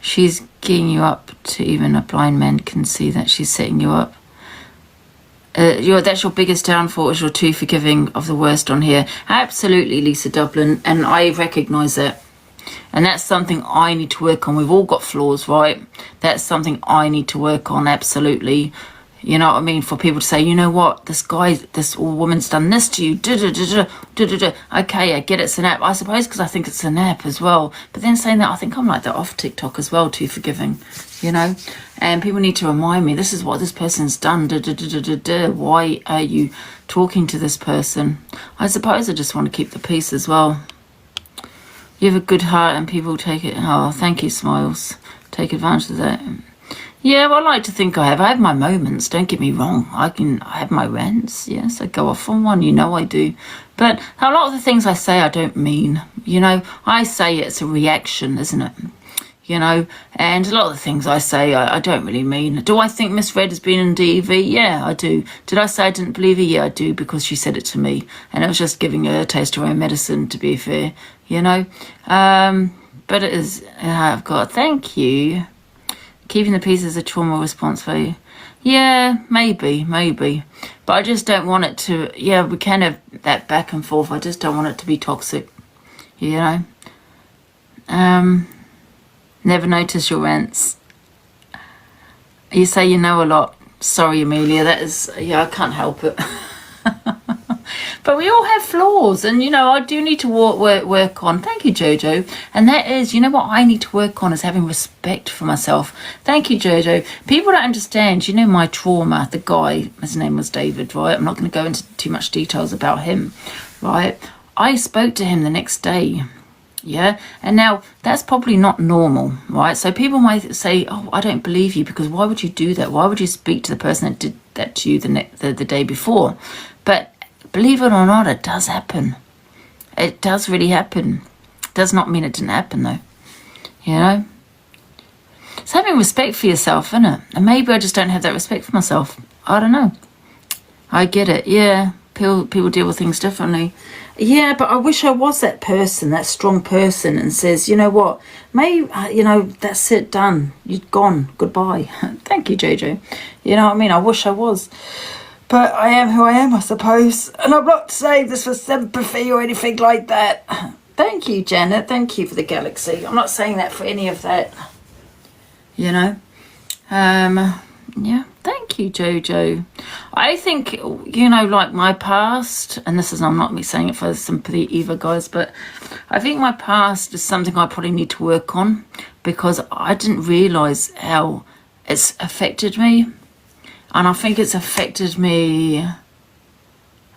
She's geeing you up to even a blind man can see that she's setting you up. That's your biggest downfall, is you're too forgiving of the worst on here. Absolutely, Lisa Dublin, and I recognise that. And that's something I need to work on. We've all got flaws, right? That's something I need to work on, absolutely. You know what I mean? For people to say, you know what, this woman's done this to you. Okay, I get it's an app. I suppose because I think it's an app as well. But then saying that, I think I'm like that off TikTok as well, too forgiving, you know? And people need to remind me, this is what this person's done. Why are you talking to this person? I suppose I just want to keep the peace as well. You have a good heart and people take it. Oh, thank you, Smiles. Take advantage of that. Yeah, well, I like to think I have. I have my moments, don't get me wrong. I have my rants, yes, I go off on one, you know I do. But a lot of the things I say I don't mean, you know. I say it's a reaction, isn't it? You know, and a lot of the things I say I don't really mean. Do I think Miss Red has been in DV? Yeah, I do. Did I say I didn't believe her? Yeah, I do, because she said it to me. And it was just giving her a taste of her own medicine, to be fair, you know. But it is, I've got, thank you. Keeping the peace is a trauma response for you. Yeah, maybe. But I just don't want it to, yeah, we can have that back and forth. I just don't want it to be toxic, you know. Never notice your rants. You say you know a lot. Sorry, Amelia, that is, yeah, I can't help it. But we all have flaws, and you know, I do need to work on. Thank you, Jojo. And that is, you know what I need to work on is having respect for myself. Thank you, Jojo. People don't understand, you know, my trauma. The guy, his name was David, right? I'm not going to go into too much details about him, right? I spoke to him the next day. Yeah, and now that's probably not normal, right? So people might say, oh, I don't believe you, because why would you do that? Why would you speak to the person that did that to you the day before? But believe it or not, it does happen. It does really happen. Does not mean it didn't happen, though. You know? It's having respect for yourself, isn't it? And maybe I just don't have that respect for myself. I don't know. I get it, yeah. People deal with things differently. Yeah, but I wish I was that person, that strong person, and says, you know what, maybe, you know, that's it, done. You're gone. Goodbye. Thank you, Jojo. You know what I mean? I wish I was. But I am who I am, I suppose. And I'm not saying this for sympathy or anything like that. Thank you, Janet. Thank you for the galaxy. I'm not saying that for any of that. You know? Yeah. Thank you, Jojo. I think, you know, like my past, and this is, I'm not me saying it for sympathy either, guys, but I think my past is something I probably need to work on, because I didn't realise how it's affected me. And I think it's affected me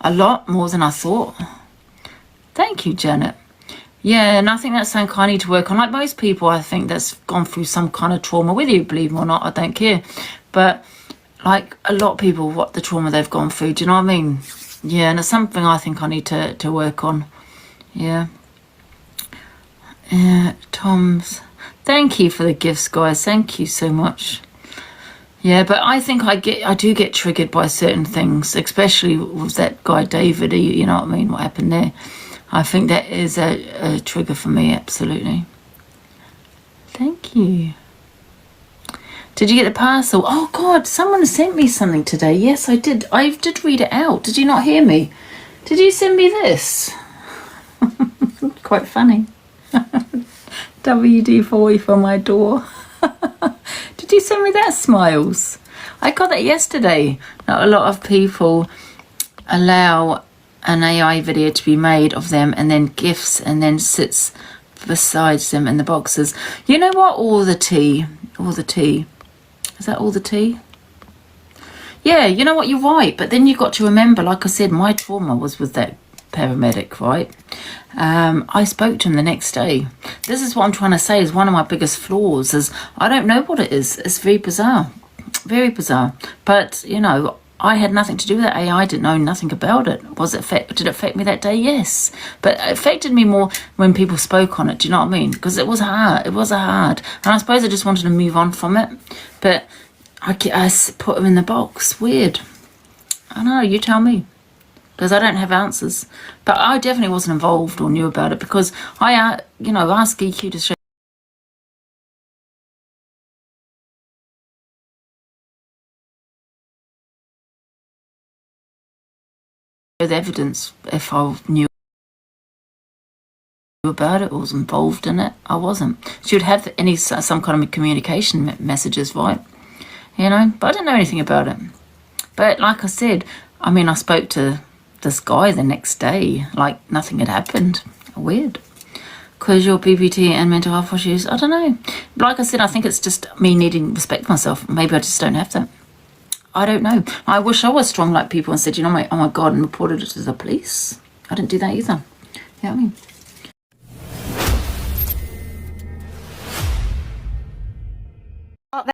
a lot more than I thought. Thank you, Janet. Yeah, and I think that's something I need to work on. Like most people, I think that's gone through some kind of trauma. Whether you believe me or not, I don't care. But like a lot of people, what the trauma they've gone through, do you know what I mean? Yeah, and it's something I think I need to work on. Yeah. Tom's. Thank you for the gifts, guys. Thank you so much. Yeah, but I think I do get triggered by certain things, especially with that guy David. You know what I mean? What happened there? I think that is a trigger for me, absolutely. Thank you. Did you get the parcel? Oh God, someone sent me something today. Yes, I did. I did read it out. Did you not hear me? Did you send me this? Quite funny. WD-40 for my door. Did you send me that, Smiles? I got that yesterday. Not a lot of people allow an AI video to be made of them, and then gifts, and then sits beside them in the boxes. You know what? All the tea. Is that all the tea? Yeah, you know what? You're right. But then you've got to remember, like I said, my trauma was with that paramedic, right? I spoke to him the next day. This is what I'm trying to say is one of my biggest flaws is I don't know what it is. It's very bizarre. Very bizarre. But, you know, I had nothing to do with that AI. I didn't know nothing about it. Did it affect me that day? Yes. But it affected me more when people spoke on it. Do you know what I mean? Because it was hard. It was hard. And I suppose I just wanted to move on from it. But I put them in the box. Weird. I don't know. You tell me. Because I don't have answers. But I definitely wasn't involved or knew about it because I, you know, asked EQ to show the evidence if I knew about it or was involved in it. I wasn't. She would have some kind of communication messages, right? You know, but I didn't know anything about it. But like I said, I mean, I spoke to this guy the next day, like nothing had happened. Weird. Because your PPT and mental health issues, I don't know. Like I said, I think it's just me needing to respect myself. Maybe I just don't have that. I don't know. I wish I was strong like people and said, you know, oh my God, and reported it to the police. I didn't do that either. You know what I mean?